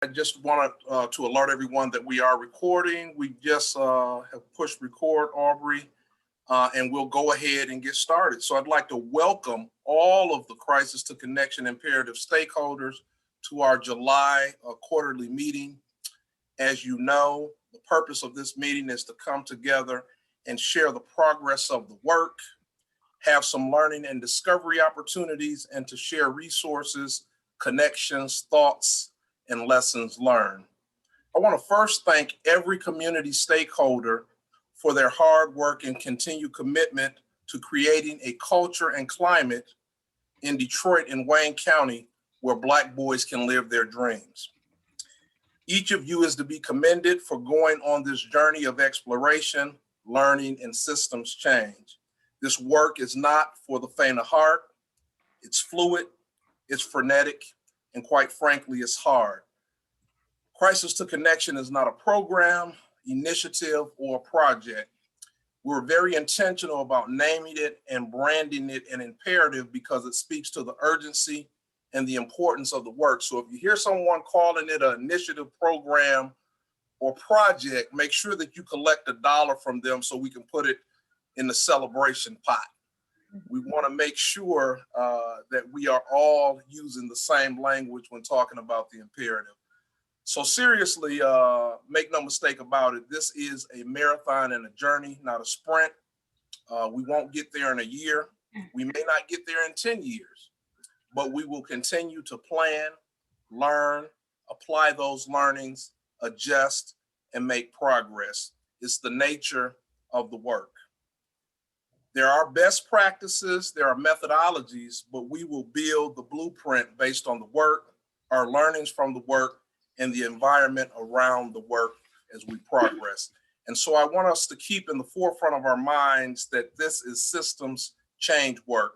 I just wanted to alert everyone that we are recording. We just have pushed record, Aubrey, and we'll go ahead and get started. So I'd like to welcome all of the Crisis to Connection Imperative stakeholders to our July quarterly meeting. As you know, the purpose of this meeting is to come together and share the progress of the work, have some learning and discovery opportunities, and to share resources, connections, thoughts, and lessons learned. I want to first thank every community stakeholder for their hard work and continued commitment to creating a culture and climate in Detroit and Wayne County where Black boys can live their dreams. Each of you is to be commended for going on this journey of exploration, learning, and systems change. This work is not for the faint of heart. It's fluid, it's frenetic, and quite frankly, it's hard. Crisis to Connection is not a program, initiative, or a project. We're very intentional about naming it and branding it an imperative because it speaks to the urgency and the importance of the work. So if you hear someone calling it an initiative, program, or project, make sure that you collect $1 from them so we can put it in the celebration pot. We want to make sure that we are all using the same language when talking about the imperative. So seriously, make no mistake about it, this is a marathon and a journey, not a sprint. We won't get there in a year. We may not get there in 10 years, but we will continue to plan, learn, apply those learnings, adjust, and make progress. It's the nature of the work. There are best practices, there are methodologies, but we will build the blueprint based on the work, our learnings from the work, and the environment around the work as we progress. And so I want us to keep in the forefront of our minds that this is systems change work.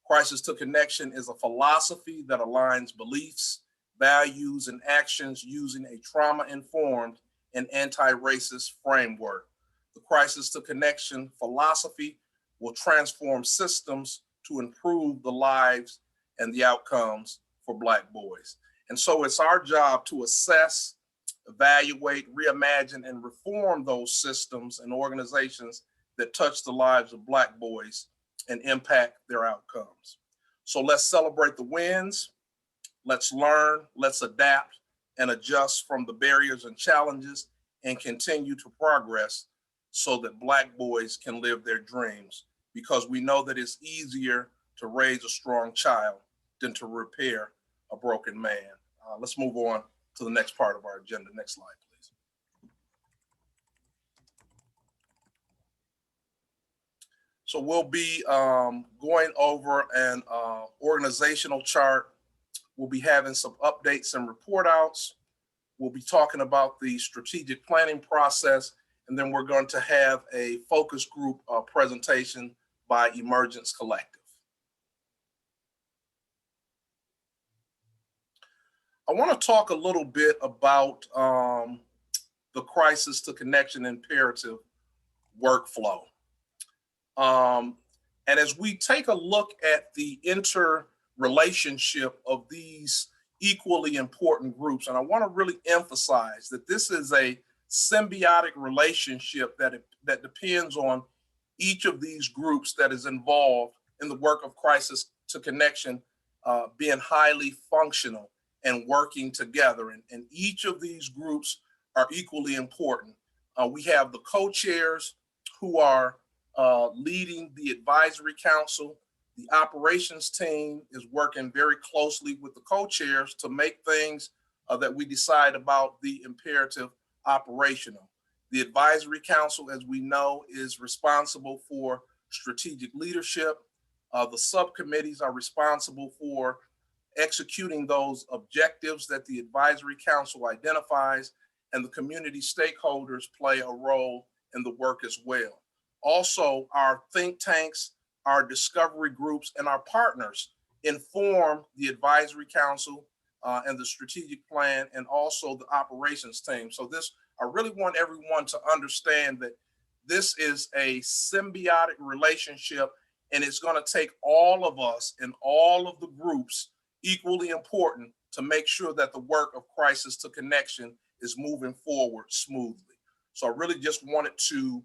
Crisis to Connection is a philosophy that aligns beliefs, values, and actions using a trauma-informed and anti-racist framework. The Crisis to Connection philosophy will transform systems to improve the lives and the outcomes for Black boys. And so it's our job to assess, evaluate, reimagine, and reform those systems and organizations that touch the lives of Black boys and impact their outcomes. So let's celebrate the wins, let's learn, let's adapt and adjust from the barriers and challenges and continue to progress so that Black boys can live their dreams, because we know that it's easier to raise a strong child than to repair a broken man. Let's move on to the next part of our agenda. Next slide, please. So we'll be going over an organizational chart. We'll be having some updates and report outs. We'll be talking about the strategic planning process, and then we're going to have a focus group presentation by Emergence Collective. I want to talk a little bit about the Crisis to Connection imperative workflow. And as we take a look at the interrelationship of these equally important groups, and I want to really emphasize that this is a symbiotic relationship that depends on each of these groups that is involved in the work of Crisis to Connection being highly functional and working together. And each of these groups are equally important. We have the co-chairs who are leading the advisory council. The operations team is working very closely with the co-chairs to make things that we decide about the imperative operational. The advisory council, as we know, is responsible for strategic leadership. The subcommittees are responsible for executing those objectives that the advisory council identifies, and the community stakeholders play a role in the work as well. Also, our think tanks, our discovery groups, and our partners inform the advisory council and the strategic plan, and also the operations team. So I really want everyone to understand that this is a symbiotic relationship, and it's going to take all of us and all of the groups equally important to make sure that the work of Crisis to Connection is moving forward smoothly. So I really just wanted to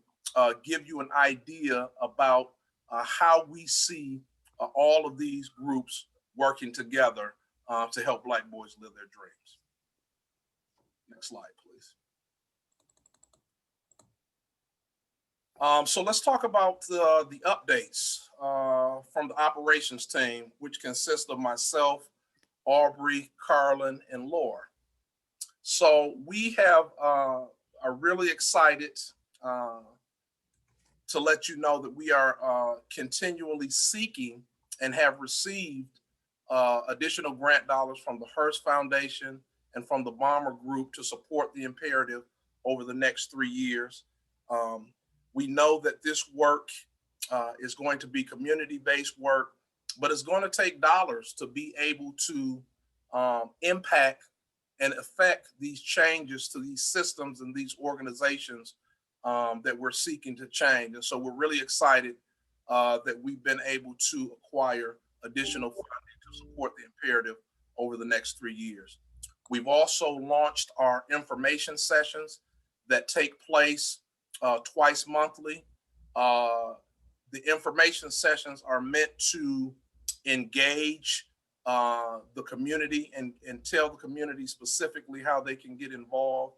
give you an idea about how we see all of these groups working together to help Black boys live their dreams. Next slide, please. So let's talk about the updates from the operations team, which consists of myself, Aubrey, Carlin, and Laura. So we have are really excited to let you know that we are continually seeking and have received additional grant dollars from the Hearst Foundation and from the Bomber Group to support the imperative over the next 3 years. We know that this work is going to be community-based work, but it's going to take dollars to be able to impact and affect these changes to these systems and these organizations that we're seeking to change. And so we're really excited that we've been able to acquire additional funding to support the imperative over the next 3 years. We've also launched our information sessions that take place twice monthly. The information sessions are meant to engage the community and tell the community specifically how they can get involved.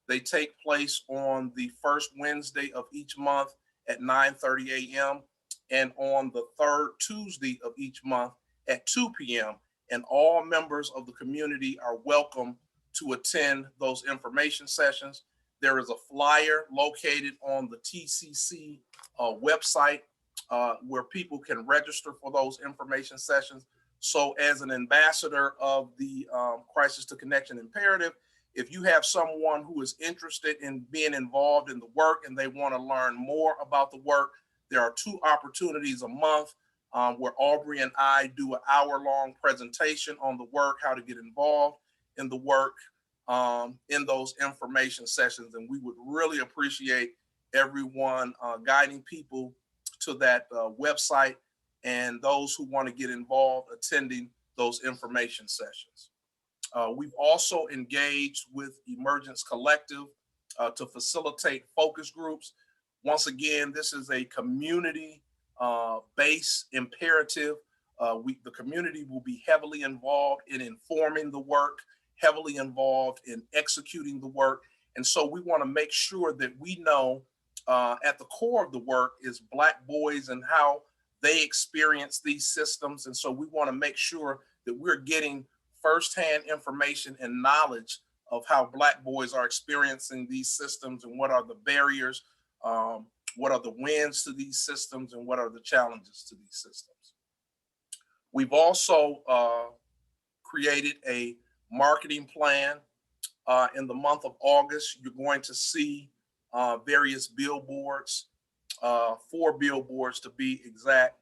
They take place on the first Wednesday of each month at 9:30 a.m. and on the third Tuesday of each month at 2 p.m. And all members of the community are welcome to attend those information sessions. There is a flyer located on the TCC website where people can register for those information sessions. So as an ambassador of the Crisis to Connection imperative, if you have someone who is interested in being involved in the work and they want to learn more about the work, there are 2 opportunities a month where Aubrey and I do an hour-long presentation on the work, how to get involved in the work in those information sessions. And we would really appreciate everyone guiding people to that website and those who want to get involved attending those information sessions. We've also engaged with Emergence Collective to facilitate focus groups. Once again, this is a community-based imperative. The community will be heavily involved in informing the work, heavily involved in executing the work. And so we want to make sure that we know at the core of the work is Black boys and how they experience these systems. And so we want to make sure that we're getting firsthand information and knowledge of how Black boys are experiencing these systems and what are the barriers, what are the wins to these systems, and what are the challenges to these systems. We've also created a marketing plan. In the month of August, you're going to see various billboards, 4 billboards to be exact,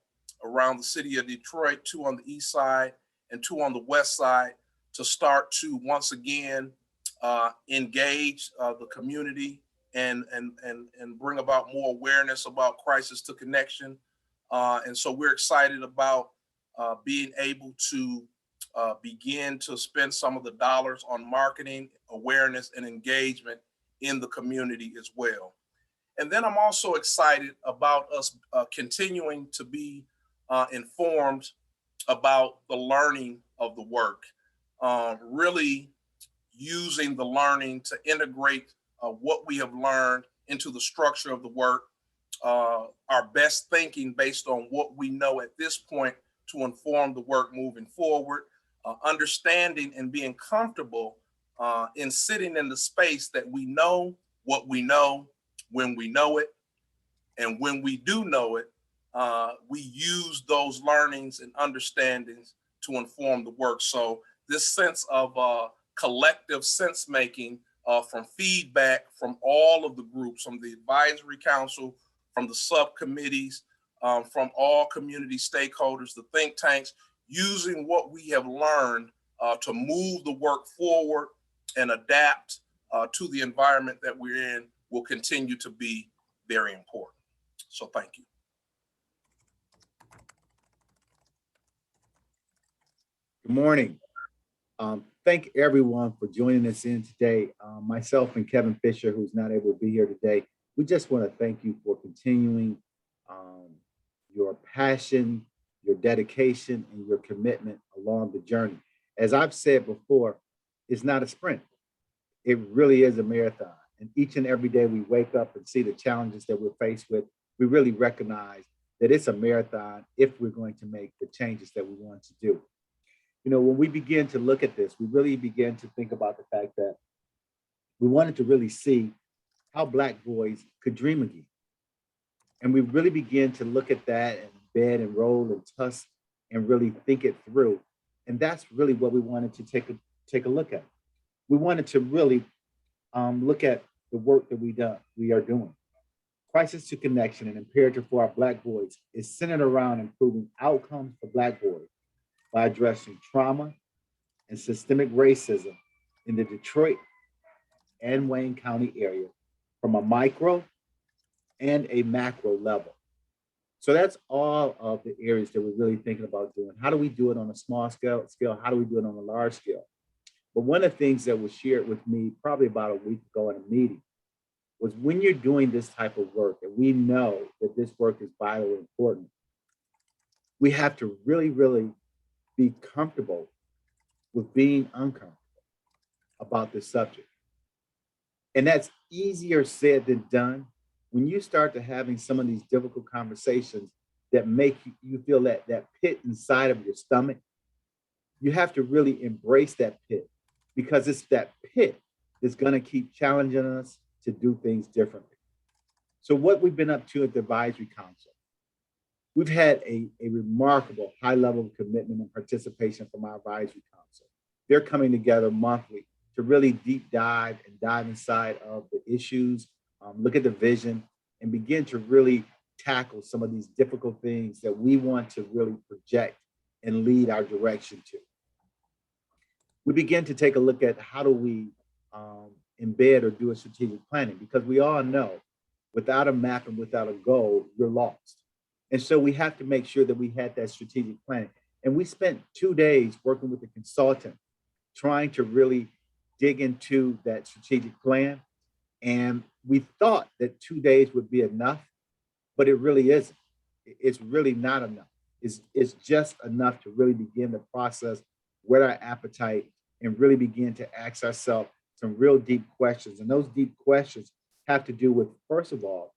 around the city of Detroit, 2 on the east side and 2 on the west side, to start to once again engage the community and bring about more awareness about Crisis to Connection. And so we're excited about being able to begin to spend some of the dollars on marketing, awareness, and engagement in the community as well. And then I'm also excited about us continuing to be informed about the learning of the work, really using the learning to integrate what we have learned into the structure of the work, our best thinking based on what we know at this point to inform the work moving forward, understanding and being comfortable in sitting in the space that we know what we know when we know it. And when we do know it, we use those learnings and understandings to inform the work. So this sense of collective sense making from feedback from all of the groups, from the advisory council, from the subcommittees, from all community stakeholders, the think tanks, using what we have learned to move the work forward and adapt to the environment that we're in will continue to be very important. So thank you. Good morning. thank everyone for joining us in today. Myself and Kevin Fisher, who's not able to be here today, we just want to thank you for continuing um, your passion, your dedication, and your commitment along the journey. As I've said before, it's not a sprint. It really is a marathon. And each and every day we wake up and see the challenges that we're faced with, we really recognize that it's a marathon if we're going to make the changes that we want to do. You know, when we begin to look at this, we really begin to think about the fact that we wanted to really see how Black boys could dream again. And we really began to look at that and bed and roll and tuss and really think it through. And that's really what we wanted to take a look at. We wanted to really look at the work that we are doing. Crisis to Connection, an imperative for our Black boys, is centered around improving outcomes for Black boys by addressing trauma and systemic racism in the Detroit and Wayne County area from a micro and a macro level. So that's all of the areas that we're really thinking about doing. How do we do it on a small scale? How do we do it on a large scale? But one of the things that was shared with me probably about a week ago in a meeting was when you're doing this type of work, and we know that this work is vitally important, we have to really, really be comfortable with being uncomfortable about this subject. And that's easier said than done. When you start to having some of these difficult conversations that make you feel that pit inside of your stomach, you have to really embrace that pit because it's that pit that's going to keep challenging us to do things differently. So what we've been up to at the advisory council, we've had a remarkable high level of commitment and participation from our advisory council. They're coming together monthly to really deep dive inside of the issues, look at the vision, and begin to really tackle some of these difficult things that we want to really project and lead our direction to. We begin to take a look at how do we embed or do a strategic planning, because we all know without a map and without a goal, you're lost. And so we have to make sure that we had that strategic planning. And we spent 2 days working with a consultant, trying to really dig into that strategic plan. And we thought that 2 days would be enough, but it really isn't. It's really not enough. It's just enough to really begin the process with our appetite and really begin to ask ourselves some real deep questions. And those deep questions have to do with, first of all,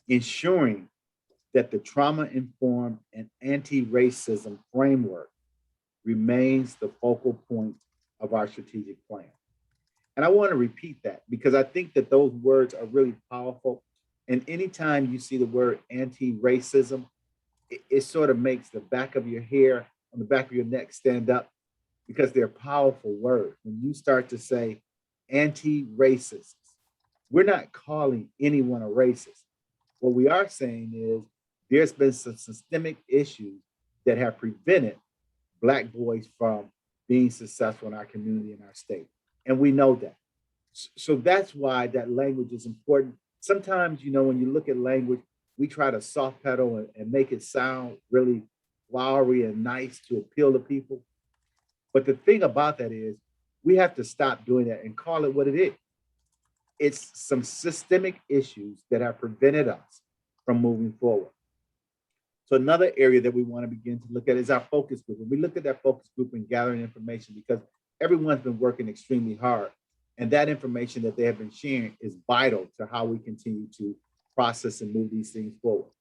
ensuring that the trauma-informed and anti-racism framework remains the focal point of our strategic plan. And I want to repeat that because I think that those words are really powerful. And anytime you see the word anti-racism, it sort of makes the back of your hair on the back of your neck stand up because they're powerful words. When you start to say anti-racist, we're not calling anyone a racist. What we are saying is there's been some systemic issues that have prevented Black boys from being successful in our community and our state. And we know that. So that's why that language is important. Sometimes, you know, when you look at language, we try to soft pedal and make it sound really flowery and nice to appeal to people. But the thing about that is we have to stop doing that and call it what it is. It's some systemic issues that have prevented us from moving forward. So another area that we want to begin to look at is our focus group. And we look at that focus group and gathering information because everyone's been working extremely hard. And that information that they have been sharing is vital to how we continue to process and move these things forward.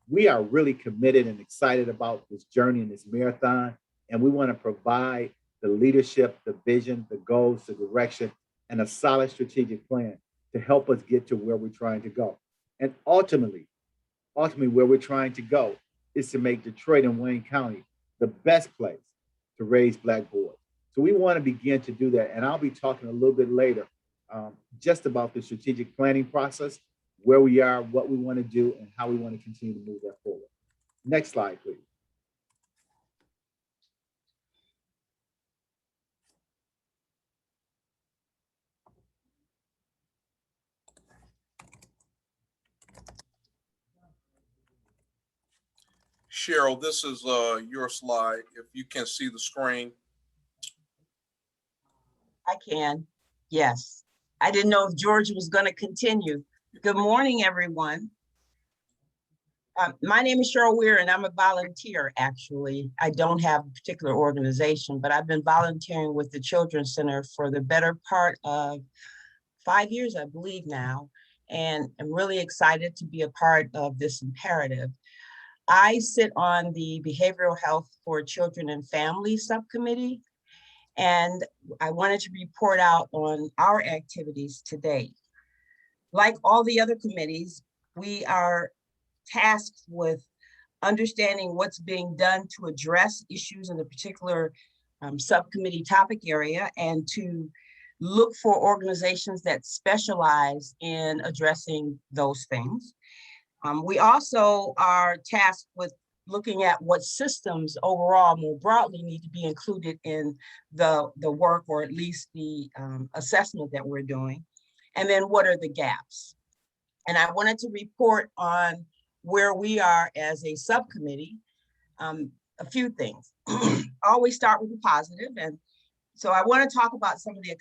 We are really committed and excited about this journey and this marathon. And we want to provide the leadership, the vision, the goals, the direction, and a solid strategic plan to help us get to where we're trying to go. And ultimately where we're trying to go is to make Detroit and Wayne County the best place to raise Black boys. So we want to begin to do that. And I'll be talking a little bit later just about the strategic planning process, where we are, what we want to do, and how we want to continue to move that forward. Next slide, please. Cheryl, this is your slide. If you can see the screen. I can. Yes. I didn't know if George was going to continue. Good morning, everyone. My name is Cheryl Weir, and I'm a volunteer, actually. I don't have a particular organization, but I've been volunteering with the Children's Center for the better part of 5 years, I believe now, and I'm really excited to be a part of this imperative. I sit on the Behavioral Health for Children and Families Subcommittee, and I wanted to report out on our activities today. Like all the other committees, we are tasked with understanding what's being done to address issues in the particular subcommittee topic area and to look for organizations that specialize in addressing those things. We also are tasked with looking at what systems overall more broadly need to be included in the work, or at least the assessment that we're doing. And then what are the gaps? And I wanted to report on where we are as a subcommittee. A few things. Always start with the positive. And so I want to talk about some of the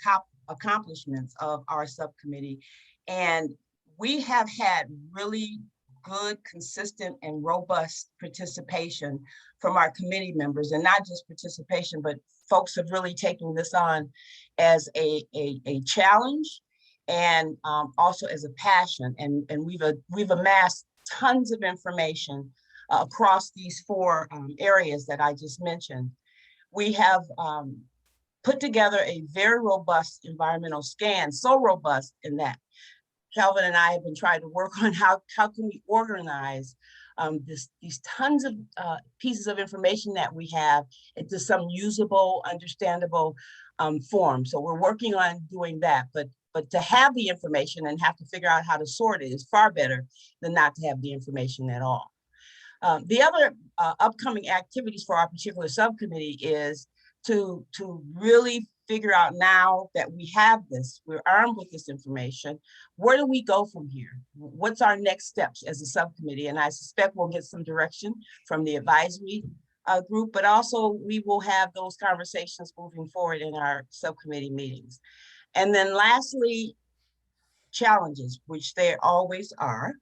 accomplishments of our subcommittee. And we have had really good, consistent, and robust participation from our committee members, and not just participation, but folks have really taken this on as a challenge and also as a passion. And we've amassed tons of information across these four areas that I just mentioned. We have put together a very robust environmental scan, so robust in that Calvin and I have been trying to work on how can we organize these tons of pieces of information that we have into some usable, understandable form. So we're working on doing that, but to have the information and have to figure out how to sort it is far better than not to have the information at all. The other upcoming activities for our particular subcommittee is to really figure out, now that we have this, we're armed with this information, where do we go from here? What's our next steps as a subcommittee? And I suspect we'll get some direction from the advisory group, but also we will have those conversations moving forward in our subcommittee meetings. And then lastly, challenges, which there always are.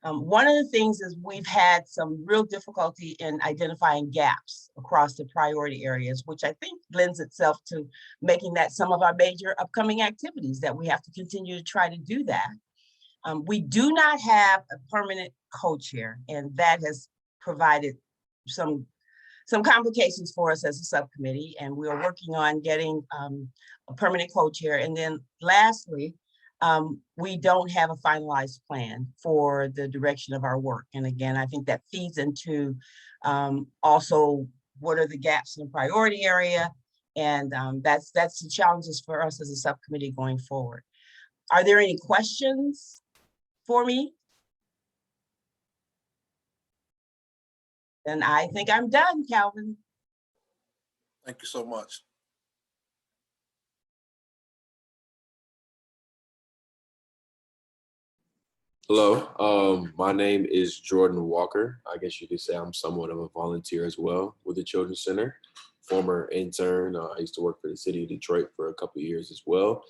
One of the things is we've had some real difficulty in identifying gaps across the priority areas, which I think lends itself to making that some of our major upcoming activities, that we have to continue to try to do that. We do not have a permanent co-chair, and that has provided some complications for us as a subcommittee, and we are working on getting a permanent co-chair. And then lastly, we don't have a finalized plan for the direction of our work. And again, I think that feeds into also what are the gaps in the priority area. And that's the challenges for us as a subcommittee going forward. Are there any questions for me? Then I think I'm done, Calvin. Thank you so much. Hello, my name is Jordan Walker. I guess you could say I'm somewhat of a volunteer as well with the Children's Center, former intern. I used to work for the city of Detroit for a couple of years as well.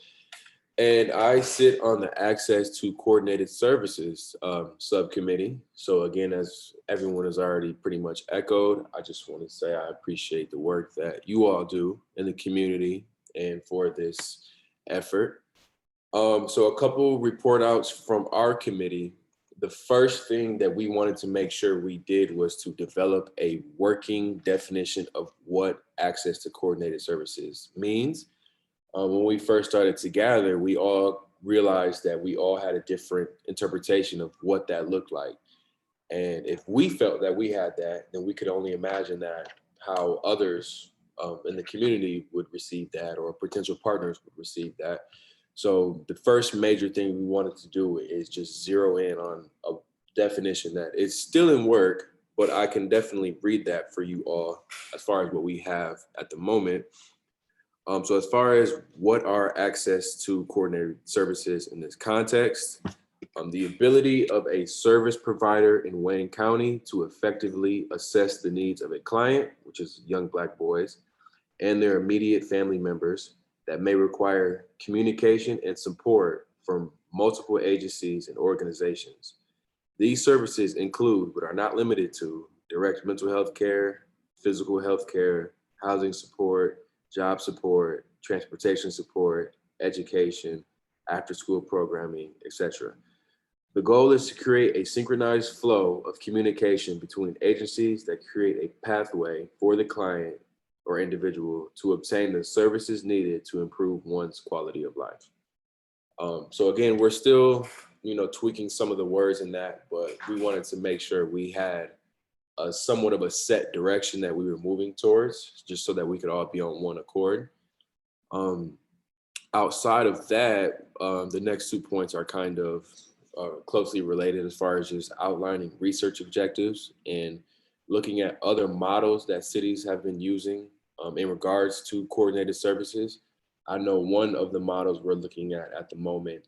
And I sit on the Access to Coordinated Services subcommittee. So again, as everyone has already pretty much echoed, I just want to say I appreciate the work that you all do in the community and for this effort. So a couple report outs from our committee. The first thing that we wanted to make sure we did was to develop a working definition of what access to coordinated services means. When we first started to gather, we all realized that we all had a different interpretation of what that looked like. And if we felt that we had that, then we could only imagine that how others in the community would receive that, or potential partners would receive that. So the first major thing we wanted to do is just zero in on a definition that is still in work, but I can definitely read that for you all as far as what we have at the moment. So as far as what are access to coordinated services in this context, the ability of a service provider in Wayne County to effectively assess the needs of a client, which is young Black boys, and their immediate family members that may require communication and support from multiple agencies and organizations. These services include, but are not limited to, direct mental health care, physical health care, housing support, job support, transportation support, education, after-school programming, etc. The goal is to create a synchronized flow of communication between agencies that create a pathway for the client or individual to obtain the services needed to improve one's quality of life. So again, we're still, tweaking some of the words in that, but we wanted to make sure we had a somewhat of a set direction that we were moving towards, just so that we could all be on one accord. Outside of that, the next 2 points are kind of closely related as far as just outlining research objectives and looking at other models that cities have been using in regards to coordinated services. I know one of the models we're looking at the moment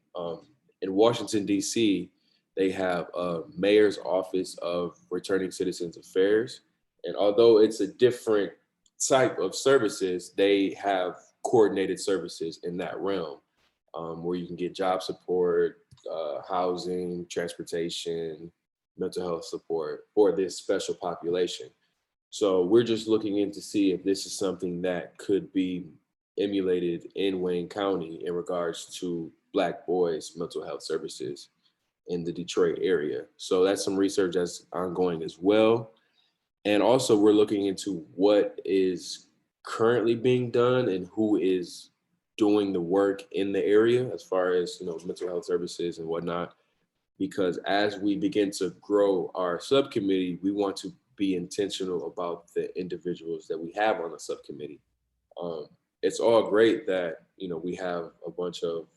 in Washington, D.C., they have a mayor's office of returning citizens affairs. And although it's a different type of services, they have coordinated services in that realm where you can get job support, housing, transportation, mental health support for this special population. So we're just looking in to see if this is something that could be emulated in Wayne County in regards to Black boys' mental health services in the Detroit area. So that's some research that's ongoing as well. And also we're looking into what is currently being done and who is doing the work in the area as far as, mental health services and whatnot. Because as we begin to grow our subcommittee, we want to be intentional about the individuals that we have on the subcommittee. It's all great that, we have a bunch of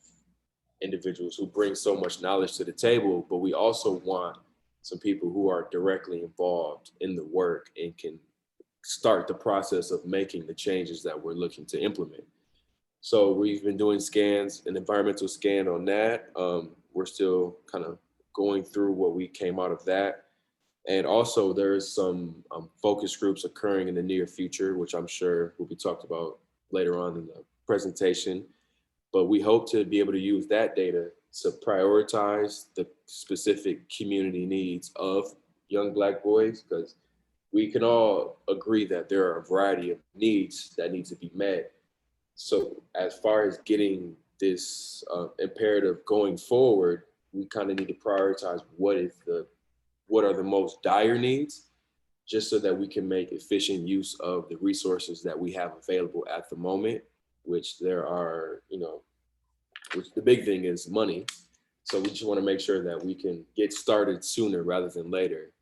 individuals who bring so much knowledge to the table, but we also want some people who are directly involved in the work and can start the process of making the changes that we're looking to implement. So we've been doing scans, an environmental scan on that. We're still kind of going through what we came out of that. And also there's some focus groups occurring in the near future, which I'm sure will be talked about later on in the presentation. But we hope to be able to use that data to prioritize the specific community needs of young Black boys, because we can all agree that there are a variety of needs that need to be met. So as far as getting this imperative going forward, we kind of need to prioritize what are the most dire needs, just so that we can make efficient use of the resources that we have available at the moment, which there are, which the big thing is money. So we just want to make sure that we can get started sooner rather than later.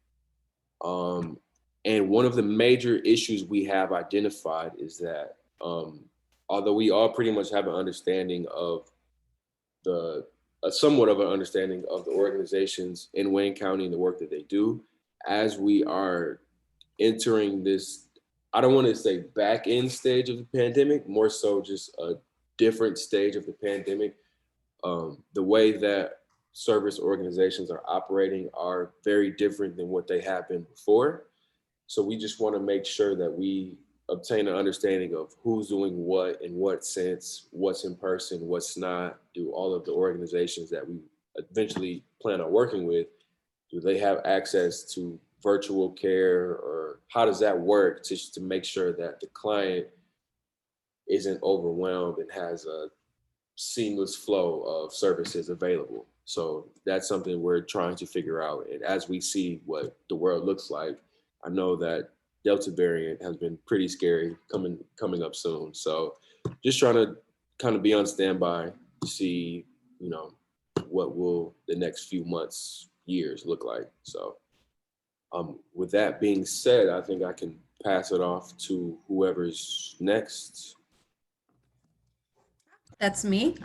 And one of the major issues we have identified is that although we all pretty much have an understanding of somewhat of an understanding of the organizations in Wayne County and the work that they do, as we are entering this, I don't want to say back end stage of the pandemic, more so just a different stage of the pandemic. The way that service organizations are operating are very different than what they have been before. So we just want to make sure that we obtain an understanding of who's doing what in what sense, what's in person, what's not. Do all of the organizations that we eventually plan on working with, do they have access to virtual care, or how does that work to make sure that the client isn't overwhelmed and has a seamless flow of services available? So that's something we're trying to figure out. And as we see what the world looks like, I know that Delta variant has been pretty scary coming up soon. So just trying to kind of be on standby to see, what will the next few months, years look like. So with that being said, I think I can pass it off to whoever's next. That's me.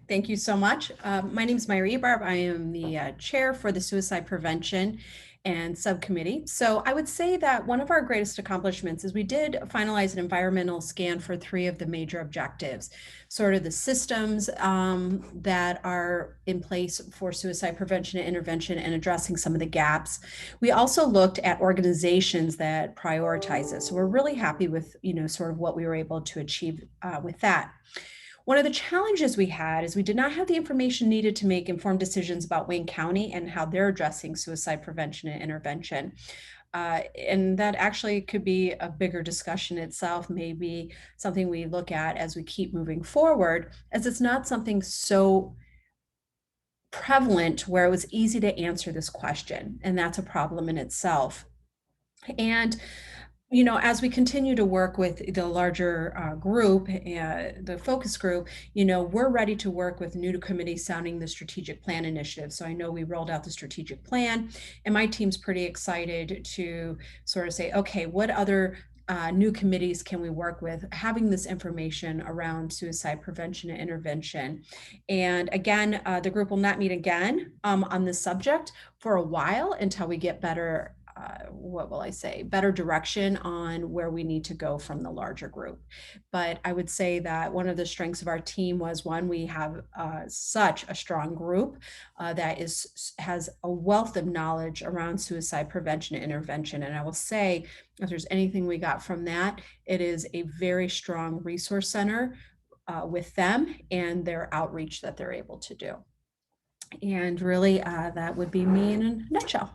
Thank you so much. My name is Myra Barb. I am the chair for the Suicide Prevention and Subcommittee. So I would say that one of our greatest accomplishments is we did finalize an environmental scan for 3 of the major objectives, sort of the systems that are in place for suicide prevention and intervention and addressing some of the gaps. We also looked at organizations that prioritize this. So we're really happy with, sort of what we were able to achieve with that. One of the challenges we had is we did not have the information needed to make informed decisions about Wayne County and how they're addressing suicide prevention and intervention. And that actually could be a bigger discussion itself, maybe something we look at as we keep moving forward, as it's not something so prevalent where it was easy to answer this question. And that's a problem in itself. And as we continue to work with the larger group, the focus group, we're ready to work with new committees sounding the strategic plan initiative. So I know we rolled out the strategic plan, and my team's pretty excited to sort of say, okay, what other new committees can we work with, having this information around suicide prevention and intervention. And again, the group will not meet again on this subject for a while until we get better better direction on where we need to go from the larger group. But I would say that one of the strengths of our team was, one, we have such a strong group that has a wealth of knowledge around suicide prevention and intervention. And I will say, if there's anything we got from that, it is a very strong resource center with them and their outreach that they're able to do. And really, that would be me in a nutshell.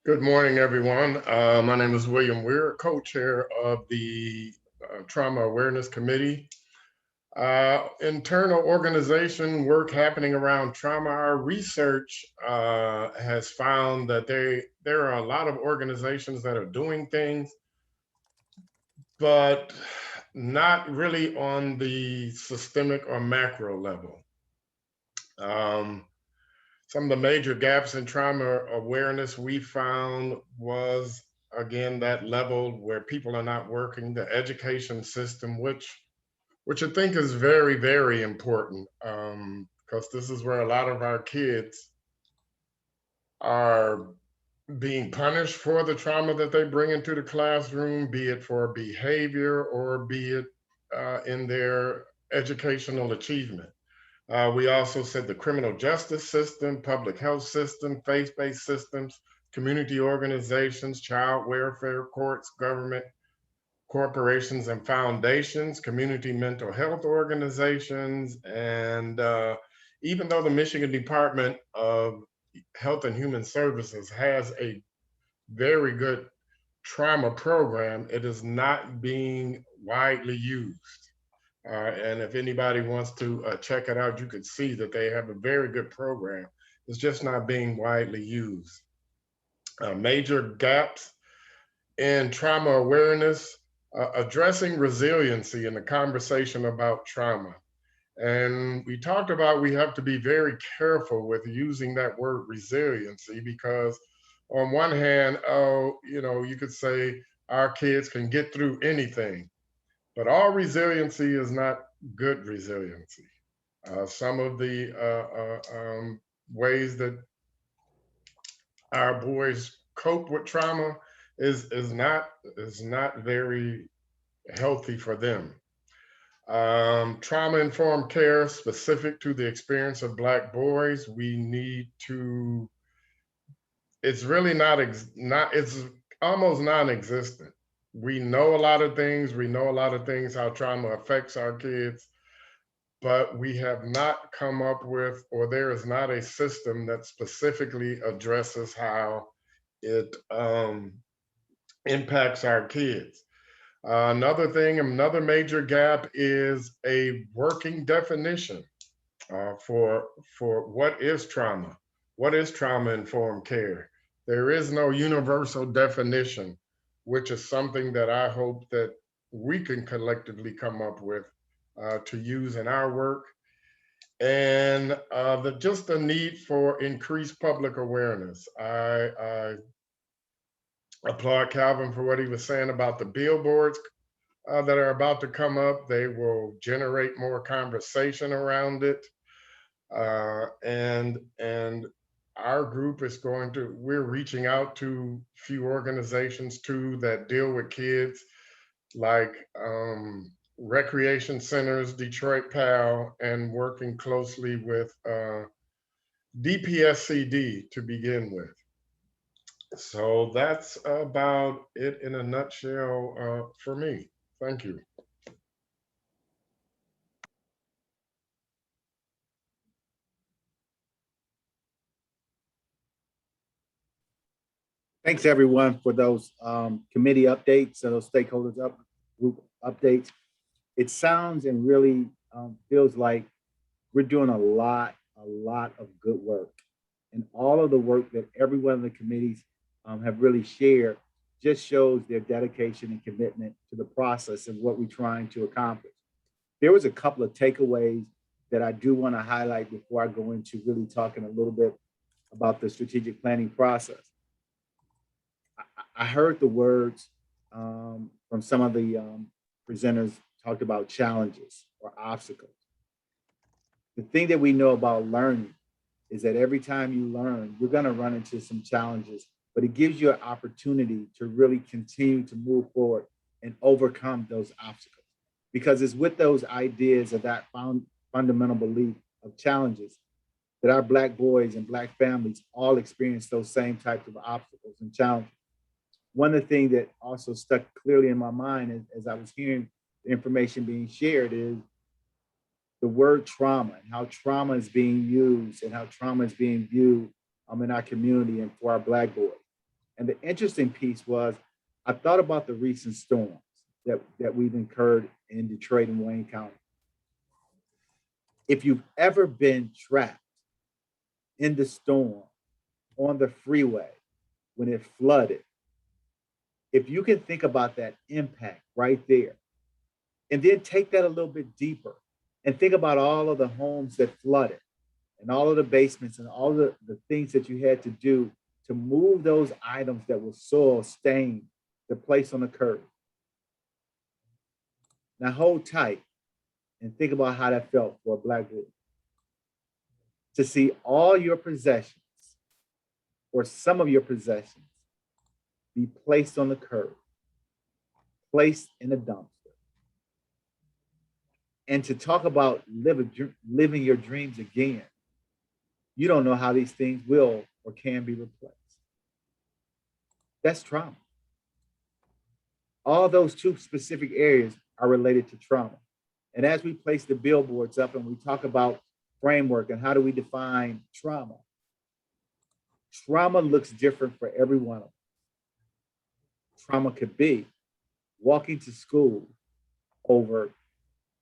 Good morning, everyone. My name is William Weir, co-chair of the Trauma Awareness Committee. Internal organization work happening around trauma. Our research has found that there are a lot of organizations that are doing things, but not really on the systemic or macro level. Some of the major gaps in trauma awareness we found was, again, that level where people are not working, the education system, which I think is very, very important, because this is where a lot of our kids are being punished for the trauma that they bring into the classroom, be it for behavior or be it in their educational achievement. We also said the criminal justice system, public health system, faith-based systems, community organizations, child welfare courts, government, corporations and foundations, community mental health organizations. And even though the Michigan Department of Health and Human Services has a very good trauma program, it is not being widely used. And if anybody wants to check it out, you could see that they have a very good program. It's just not being widely used. Major gaps in trauma awareness, addressing resiliency in the conversation about trauma. And we talked about we have to be very careful with using that word resiliency, because on one hand, you could say our kids can get through anything, but all resiliency is not good resiliency. Some of the ways that our boys cope with trauma is not very healthy for them. Trauma-informed care specific to the experience of Black boys, we need to, it's really it's almost non-existent. We know a lot of things, how trauma affects our kids, but we have not come up with, or there is not a system that specifically addresses how it impacts our kids. Another major gap is a working definition for what is trauma. What is trauma-informed care? There is no universal definition, which is something that I hope that we can collectively come up with to use in our work. And just the need for increased public awareness. I applaud Calvin for what he was saying about the billboards that are about to come up. They will generate more conversation around it. And our group is we're reaching out to a few organizations too that deal with kids, like recreation centers, Detroit PAL, and working closely with DPSCD to begin with. So that's about it in a nutshell for me. Thank you. Thanks everyone for those committee updates and those group updates. It sounds and really feels like we're doing a lot of good work. And all of the work that every one of the committees have really shared just shows their dedication and commitment to the process and what we're trying to accomplish. There was a couple of takeaways that I do want to highlight before I go into really talking a little bit about the strategic planning process. I heard the words from some of the presenters talked about challenges or obstacles. The thing that we know about learning is that every time you learn, you're going to run into some challenges, but it gives you an opportunity to really continue to move forward and overcome those obstacles. Because it's with those ideas of that fundamental belief of challenges that our Black boys and Black families all experience those same types of obstacles and challenges. One of the things that also stuck clearly in my mind as I was hearing the information being shared is the word trauma and how trauma is being used and how trauma is being viewed in our community and for our Black boys. And the interesting piece was, I thought about the recent storms that we've incurred in Detroit and Wayne County. If you've ever been trapped in the storm on the freeway when it flooded, if you can think about that impact right there, and then take that a little bit deeper and think about all of the homes that flooded and all of the basements and all the things that you had to do to move those items that were soil stained to place on the curb. Now hold tight and think about how that felt for a Black boy. To see all your possessions or some of your possessions be placed on the curb, placed in a dumpster. And to talk about living your dreams again, you don't know how these things will or can be replaced. That's trauma. All those two specific areas are related to trauma. And as we place the billboards up and we talk about framework and how do we define trauma, trauma looks different for every one of them. Trauma could be walking to school over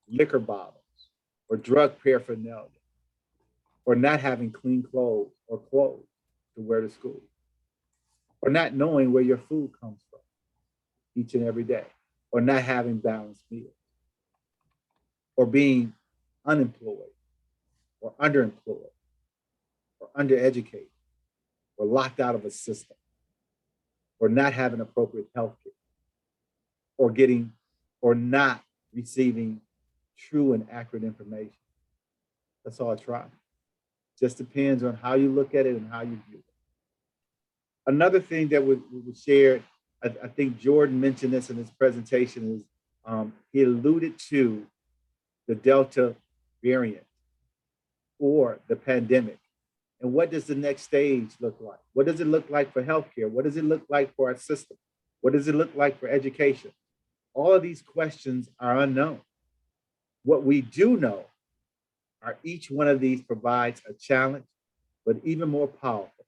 liquor bottles or drug paraphernalia, or not having clean clothes or clothes to wear to school, or not knowing where your food comes from each and every day, or not having balanced meals, or being unemployed or underemployed or undereducated or locked out of a system, or not having appropriate health care, or not receiving true and accurate information. That's all trauma. Just depends on how you look at it and how you view it. Another thing that was shared, I think Jordan mentioned this in his presentation, is he alluded to the Delta variant or the pandemic. And what does the next stage look like? What does it look like for healthcare? What does it look like for our system? What does it look like for education? All of these questions are unknown. What we do know are each one of these provides a challenge, but even more powerful,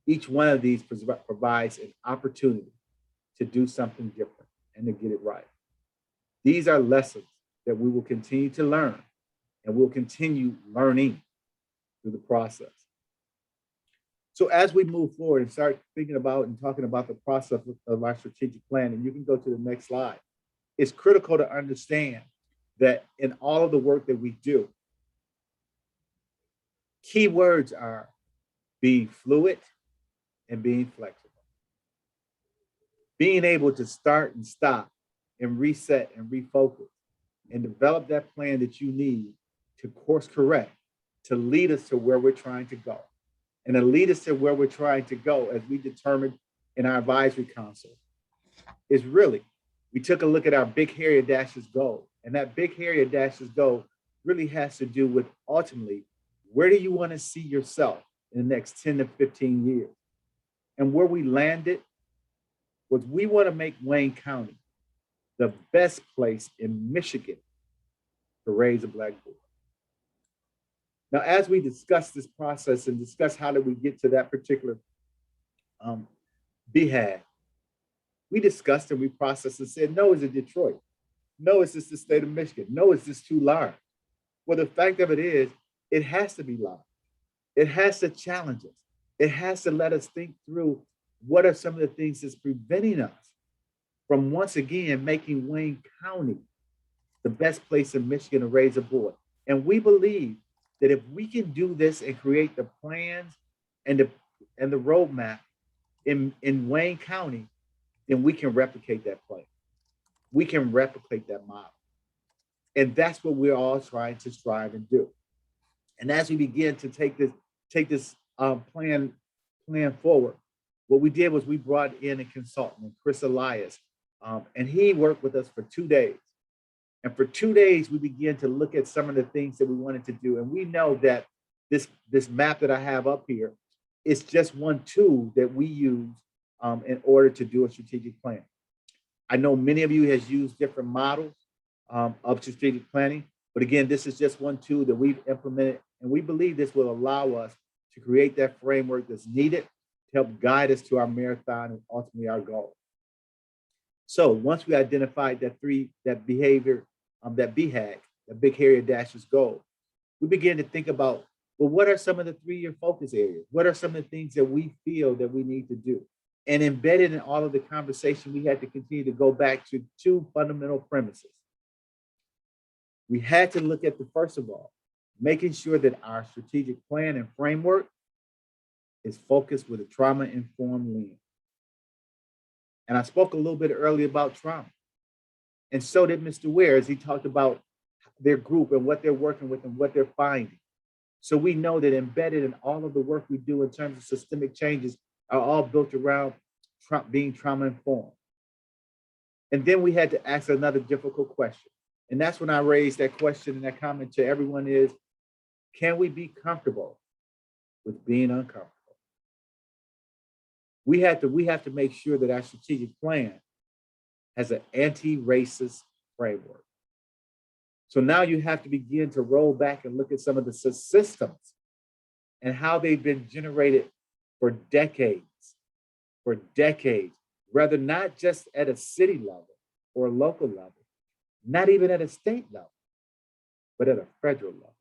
each one of these provides an opportunity to do something different and to get it right. These are lessons that we will continue to learn, and we'll continue learning through the process. So as we move forward and start thinking about and talking about the process of our strategic plan, and you can go to the next slide, it's critical to understand that in all of the work that we do, key words are being fluid and being flexible. Being able to start and stop and reset and refocus and develop that plan that you need to course correct, to lead us to where we're trying to go. And to lead us to where we're trying to go, as we determined in our advisory council, is really, we took a look at our Big Hairy Audacious goal. And that Big Hairy Audacious goal really has to do with ultimately, where do you want to see yourself in the next 10 to 15 years? And where we landed was we want to make Wayne County the best place in Michigan to raise a Black boy. Now, as we discuss this process and discuss how did we get to that particular BHAG, we discussed and we processed and said, no, it's in Detroit. No, it's just the state of Michigan. No, it's just too large. Well, the fact of it is, it has to be large. It has to challenge us. It has to let us think through what are some of the things that's preventing us from once again making Wayne County the best place in Michigan to raise a boy. And we believe that if we can do this and create the plans and the roadmap in Wayne County, then we can replicate that plan. We can replicate that model. And that's what we're all trying to strive and do. And as we begin to take this plan forward, what we did was we brought in a consultant, Chris Elias, and he worked with us for 2 days. And for 2 days, we began to look at some of the things that we wanted to do. And we know that this map that I have up here is just one tool that we use in order to do a strategic plan. I know many of you has used different models of strategic planning, but again, this is just one tool that we've implemented, and we believe this will allow us to create that framework that's needed to help guide us to our marathon and ultimately our goal. So once we identified that behavior, that BHAG, that Big Hairy Audacious goal, we began to think about, well, what are some of the 3-year focus areas? What are some of the things that we feel that we need to do? And embedded in all of the conversation, we had to continue to go back to 2 fundamental premises. We had to look at first of all, making sure that our strategic plan and framework is focused with a trauma-informed lens. And I spoke a little bit earlier about trauma. And so did Mr. Ware, as he talked about their group and what they're working with and what they're finding. So we know that embedded in all of the work we do in terms of systemic changes are all built around being trauma-informed. And then we had to ask another difficult question. And that's when I raised that question and that comment to everyone is, can we be comfortable with being uncomfortable? We have to make sure that our strategic plan has an anti-racist framework. So now you have to begin to roll back and look at some of the systems and how they've been generated for decades, rather not just at a city level or a local level, not even at a state level, but at a federal level.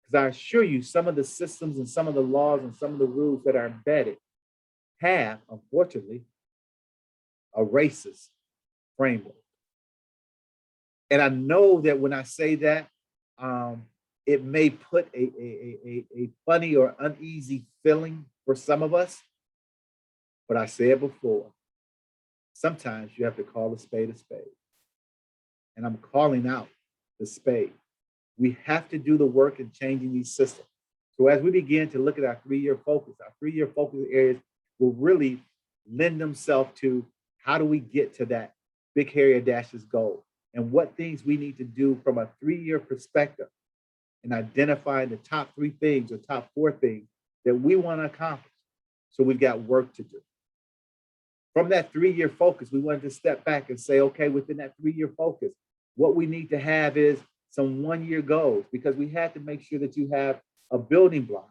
Because I assure you, some of the systems and some of the laws and some of the rules that are embedded have, unfortunately, a racist framework. And I know that when I say that, it may put a funny or uneasy feeling for some of us, but I said before, sometimes you have to call a spade a spade. And I'm calling out the spade. We have to do the work in changing these systems. So as we begin to look at our 3-year focus areas will really lend themselves to how do we get to that Big Hairy Audacious goal and what things we need to do from a 3-year perspective and identifying the top 3 things or top 4 things that we want to accomplish. So we've got work to do. From that 3-year focus, we wanted to step back and say, okay, within that 3-year focus, what we need to have is some 1-year goals, because we had to make sure that you have a building block.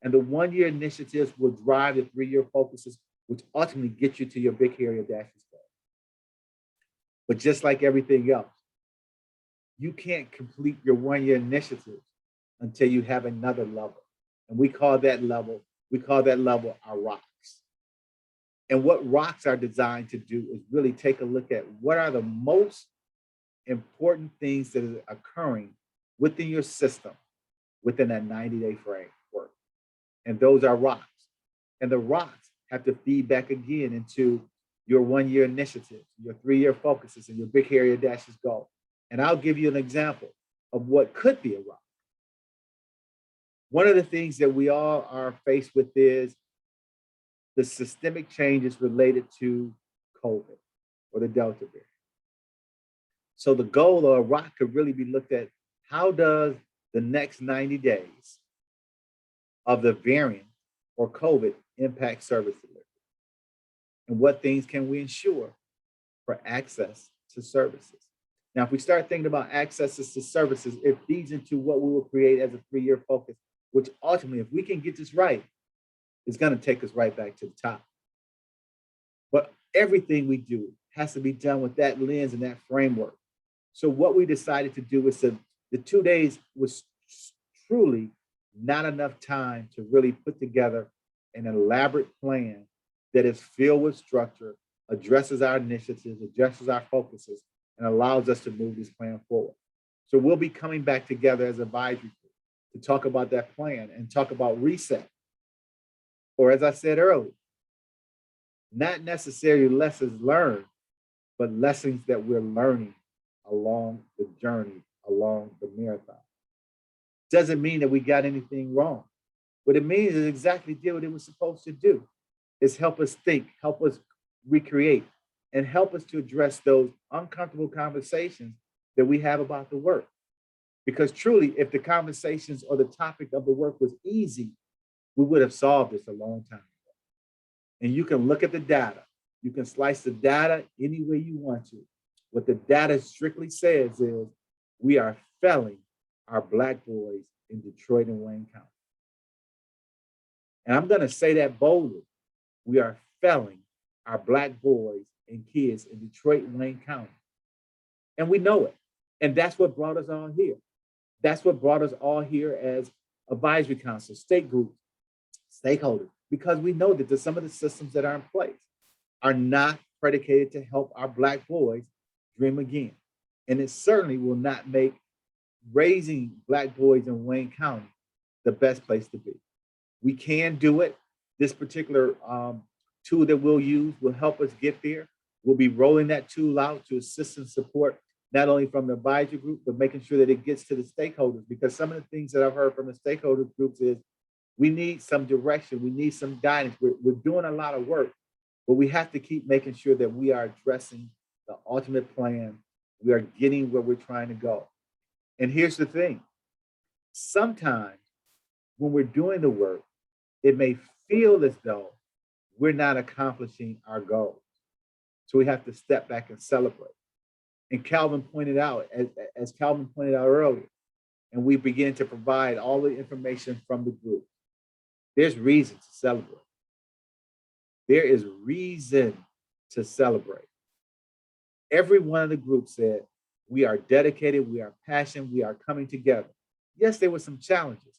And the 1-year initiatives will drive the 3-year focuses, which ultimately get you to your Big Hairy Audacious goal. But just like everything else, you can't complete your 1-year initiatives until you have another level. And we call that level our rocks. And what rocks are designed to do is really take a look at what are the most important things that are occurring within your system within that 90-day framework. And those are rocks. And the rocks have to feed back again into your 1-year initiatives, your 3-year focuses, and your Big Hairy Audacious goal. And I'll give you an example of what could be a rock. One of the things that we all are faced with is the systemic changes related to COVID or the Delta variant. So the goal or a rock could really be looked at, how does the next 90 days of the variant or COVID impact service delivery? and what things can we ensure for access to services. Now, if we start thinking about accesses to services, it feeds into what we will create as a 3-year focus, which ultimately, if we can get this right, is going to take us right back to the top. But everything we do has to be done with that lens and that framework. So what we decided to do is the 2 days was truly not enough time to really put together an elaborate plan that is filled with structure, addresses our initiatives, addresses our focuses, and allows us to move this plan forward. So we'll be coming back together as an advisory group to talk about that plan and talk about reset. Or as I said earlier, not necessarily lessons learned, but lessons that we're learning along the journey, along the marathon. Doesn't mean that we got anything wrong. What it means is exactly did what it was supposed to do, is help us think, help us recreate, and help us to address those uncomfortable conversations that we have about the work. Because truly, if the conversations or the topic of the work was easy, we would have solved this a long time ago. And you can look at the data. You can slice the data any way you want to. What the data strictly says is we are failing our Black boys in Detroit and Wayne County. And I'm going to say that boldly. We are failing our Black boys and kids in Detroit and Wayne County. And we know it. And that's what brought us all here. That's what brought us all here as advisory council, state groups, stakeholders, because we know that some of the systems that are in place are not predicated to help our Black boys dream again. And it certainly will not make raising Black boys in Wayne County the best place to be. We can do it. This particular tool that we'll use will help us get there. We'll be rolling that tool out to assist and support not only from the advisory group, but making sure that it gets to the stakeholders, because some of the things that I've heard from the stakeholder groups is we need some direction, we need some guidance. We're doing a lot of work, but we have to keep making sure that we are addressing the ultimate plan. We are getting where we're trying to go. And here's the thing. Sometimes when we're doing the work, it may feel as though we're not accomplishing our goals. So we have to step back and celebrate. And Calvin pointed out, as Calvin pointed out earlier, and we begin to provide all the information from the group, there's reason to celebrate. There is reason to celebrate. Every one of the groups said, we are dedicated, we are passionate, we are coming together. Yes, there were some challenges,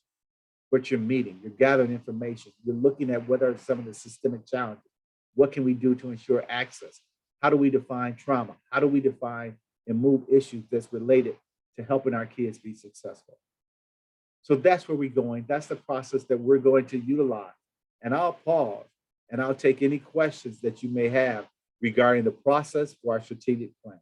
but you're meeting, you're gathering information, you're looking at what are some of the systemic challenges. What can we do to ensure access? How do we define trauma? How do we define and move issues that's related to helping our kids be successful? So that's where we're going. That's the process that we're going to utilize. And I'll pause and I'll take any questions that you may have regarding the process for our strategic plan.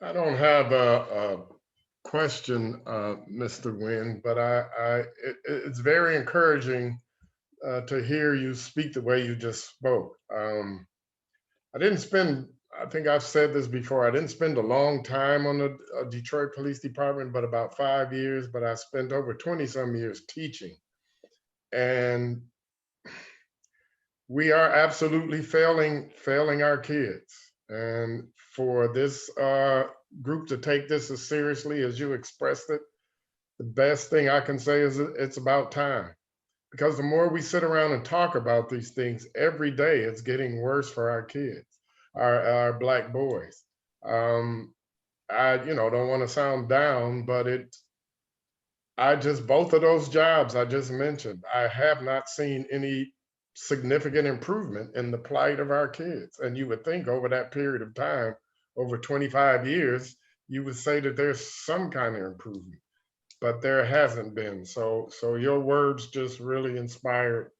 I don't have a question, Mr. Nguyen, but it's very encouraging to hear you speak the way you just spoke. I think I've said this before, I didn't spend a long time on the Detroit Police Department, but about 5 years, but I spent over 20 some years teaching. And we are absolutely failing our kids. And for this group to take this as seriously as you expressed it, the best thing I can say is it's about time. Because the more we sit around and talk about these things every day, it's getting worse for our kids, our Black boys. I don't want to sound down, but both of those jobs I just mentioned, I have not seen any significant improvement in the plight of our kids. And you would think over that period of time, over 25 years, you would say that there's some kind of improvement, but there hasn't been. So your words just really inspired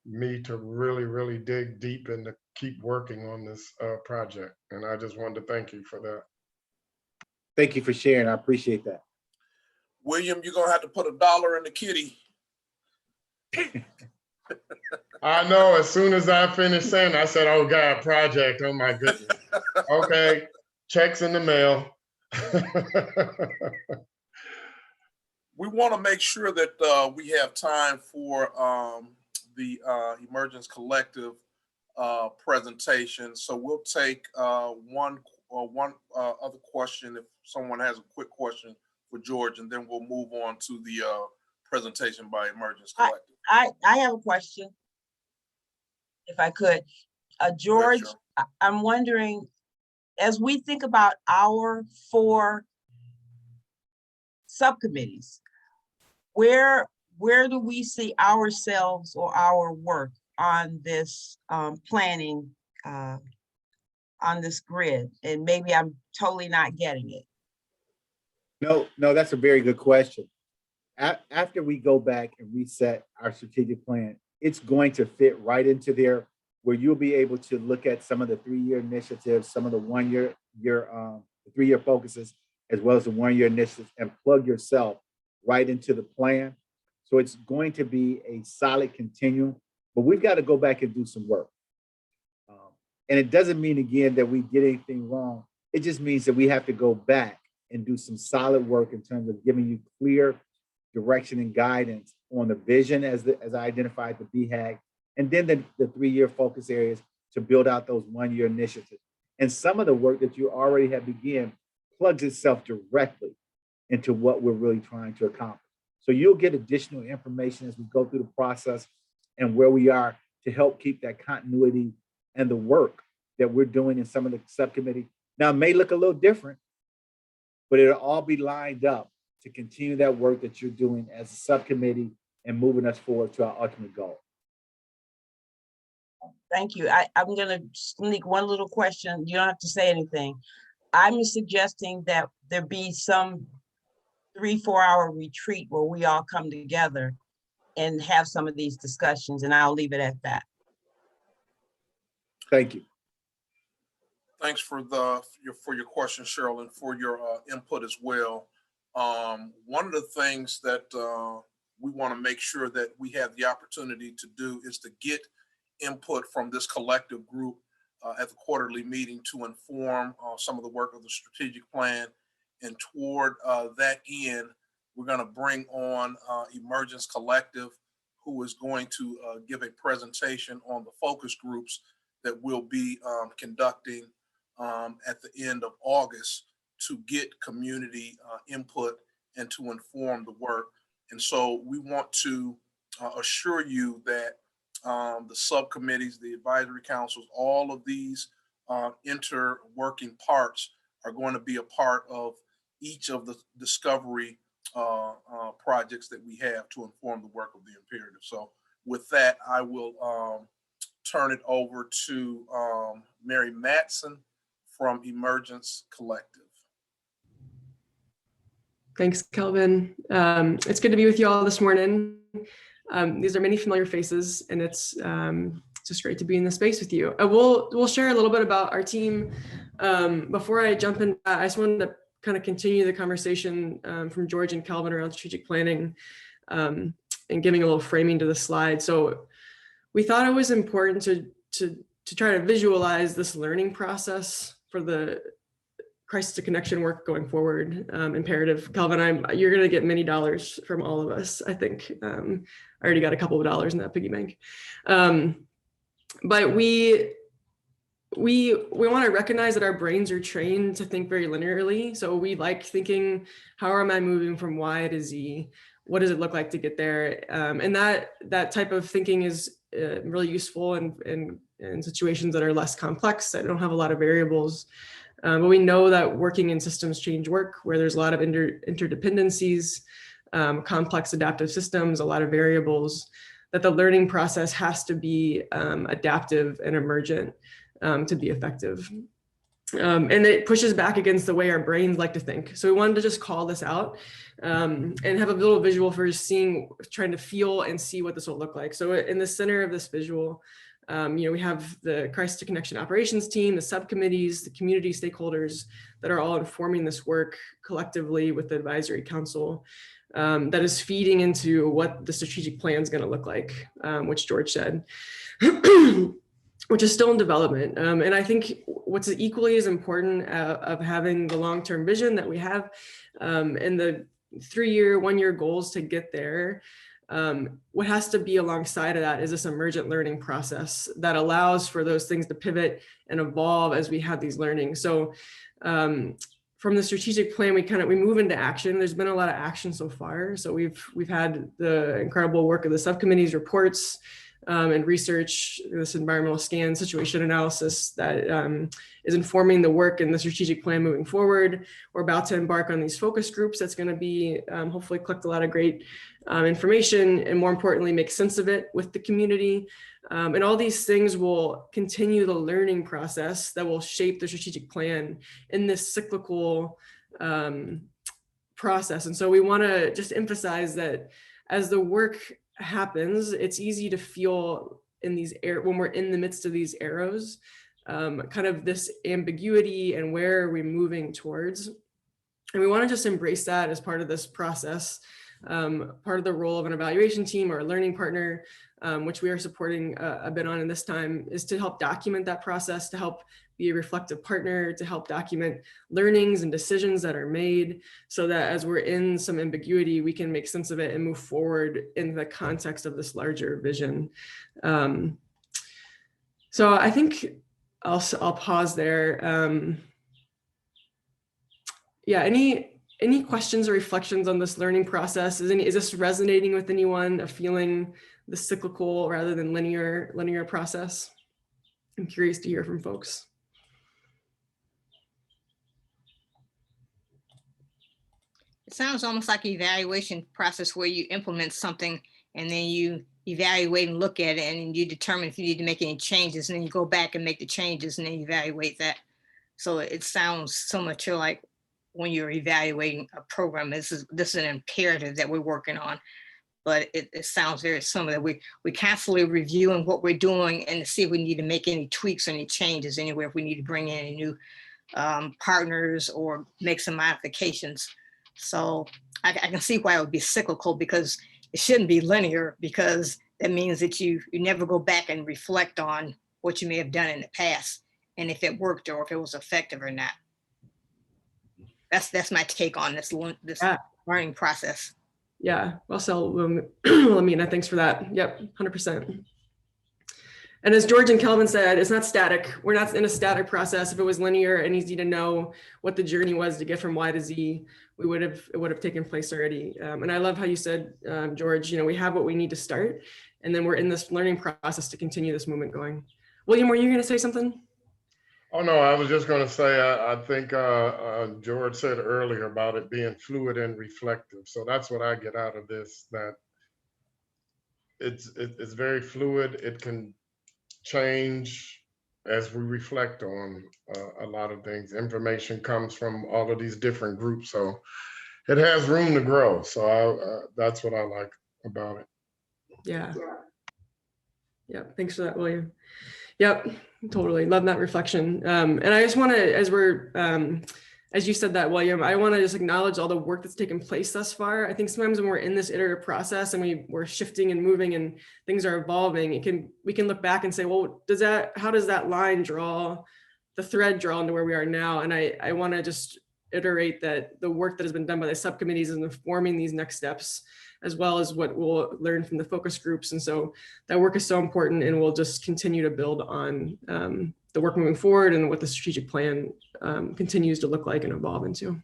me to really, really dig deep and to keep working on this project. And I just wanted to thank you for that. Thank you for sharing. I appreciate that. William, you're gonna have to put $1 in the kitty. I know, as soon as I finished saying, I said, oh God, project, oh my goodness. Okay, checks in the mail. We want to make sure that we have time for the Emergence Collective presentation. So we'll take one other question if someone has a quick question for George, and then we'll move on to the presentation by Emergence Collective. I have a question, if I could. George, Sure. I'm wondering, as we think about our 4 subcommittees, where do we see ourselves or our work on this planning on this grid? And maybe I'm totally not getting it. No, that's a very good question. After we go back and reset our strategic plan, it's going to fit right into there, where you'll be able to look at some of the 3-year initiatives, some of the 1-year, the 3-year focuses, as well as the 1-year initiatives, and plug yourself right into the plan. So it's going to be a solid continuum, but we've got to go back and do some work. And it doesn't mean, again, that we get anything wrong. It just means that we have to go back and do some solid work in terms of giving you clear direction and guidance on the vision as I identified the BHAG, and then the 3-year focus areas to build out those 1-year initiatives. And some of the work that you already have begun plugs itself directly into what we're really trying to accomplish. So you'll get additional information as we go through the process and where we are to help keep that continuity and the work that we're doing in some of the subcommittee. Now, it may look a little different, but it'll all be lined up to continue that work that you're doing as a subcommittee and moving us forward to our ultimate goal. Thank you. I'm going to sneak one little question. You don't have to say anything. I'm suggesting that there be some 3-4 hour retreat where we all come together and have some of these discussions, and I'll leave it at that. Thank you. Thanks for your question, Cheryl, and for your input as well. One of the things that we want to make sure that we have the opportunity to do is to get input from this collective group at the quarterly meeting to inform some of the work of the strategic plan. And toward that end, we're going to bring on Emergence Collective, who is going to give a presentation on the focus groups that we'll be conducting at the end of August to get community input and to inform the work. And so we want to assure you that the subcommittees, the advisory councils, all of these interworking parts are going to be a part of each of the discovery projects that we have to inform the work of the imperative. So with that, I will turn it over to Mary Matson from Emergence Collective. Thanks, Kelvin. It's good to be with you all this morning. These are many familiar faces, and it's just great to be in this space with you. We'll share a little bit about our team. Before I jump in, I just wanted to kind of continue the conversation from George and Kelvin around strategic planning and giving a little framing to the slide. So we thought it was important to try to visualize this learning process for the crisis to connection work going forward. Imperative, Kelvin, you're going to get many dollars from all of us. I think I already got a couple of dollars in that piggy bank. But we want to recognize that our brains are trained to think very linearly. So we like thinking, how am I moving from Y to Z? What does it look like to get there? And that type of thinking is really useful in situations that are less complex, that don't have a lot of variables. But we know that working in systems change work, where there's a lot of interdependencies, complex adaptive systems, a lot of variables, that the learning process has to be adaptive and emergent to be effective. And it pushes back against the way our brains like to think. So we wanted to just call this out and have a little visual for trying to feel and see what this will look like. So in the center of this visual, we have the crisis to connection operations team, the subcommittees, the community stakeholders that are all informing this work collectively with the advisory council that is feeding into what the strategic plan is going to look like, which George said, which is still in development. And I think what's equally as important of having the long-term vision that we have and the 3-year, 1-year goals to get there, what has to be alongside of that is this emergent learning process that allows for those things to pivot and evolve as we have these learnings. So from the strategic plan, we move into action. There's been a lot of action so far. So we've had the incredible work of the subcommittee's reports and research, this environmental scan situation analysis that is informing the work in the strategic plan moving forward. We're about to embark on these focus groups. That's going to be hopefully collect a lot of great information, and more importantly, make sense of it with the community. And all these things will continue the learning process that will shape the strategic plan in this cyclical process. And so we want to just emphasize that as the work happens, it's easy to feel in these when we're in the midst of these arrows, kind of this ambiguity and where are we moving towards. And we want to just embrace that as part of this process. Part of the role of an evaluation team or a learning partner, which we are supporting a bit on in this time, is to help document that process, to help be a reflective partner, to help document learnings and decisions that are made, so that as we're in some ambiguity, we can make sense of it and move forward in the context of this larger vision. So I think I'll pause there. Yeah, any questions or reflections on this learning process? Is this resonating with anyone, a feeling the cyclical rather than linear process? I'm curious to hear from folks. It sounds almost like an evaluation process where you implement something and then you evaluate and look at it and you determine if you need to make any changes, and then you go back and make the changes and then evaluate that. So it sounds similar to like when you're evaluating a program. This is an imperative that we're working on, but it sounds very similar. We constantly reviewing what we're doing and to see if we need to make any tweaks or any changes anywhere, if we need to bring in any new partners or make some modifications. So I can see why it would be cyclical, because it shouldn't be linear, because that means that you never go back and reflect on what you may have done in the past and if it worked or if it was effective or not. That's my take on this learning process. Yeah, well, so Lamina, thanks for that. Yep, 100%. And as George and Kelvin said, it's not static. We're not in a static process. If it was linear and easy to know what the journey was to get from Y to Z, it would have taken place already. And I love how you said, George, we have what we need to start, and then we're in this learning process to continue this movement going. William, were you going to say something? Oh, no, I was just going to say, I think George said earlier about it being fluid and reflective. So that's what I get out of this, that it's very fluid. It can change as we reflect on a lot of things. Information comes from all of these different groups, so it has room to grow. So that's what I like about it. Yeah. Thanks for that, William. Yep, totally love that reflection. And I just want to, as you said that, William, I want to just acknowledge all the work that's taken place thus far. I think sometimes when we're in this iterative process and we're shifting and moving and things are evolving, we can look back and say, well, how does that line draw, the thread draw into where we are now? And I want to just iterate that the work that has been done by the subcommittees is informing these next steps, as well as what we'll learn from the focus groups. And so that work is so important, and we'll just continue to build on the work moving forward and what the strategic plan continues to look like and evolve into.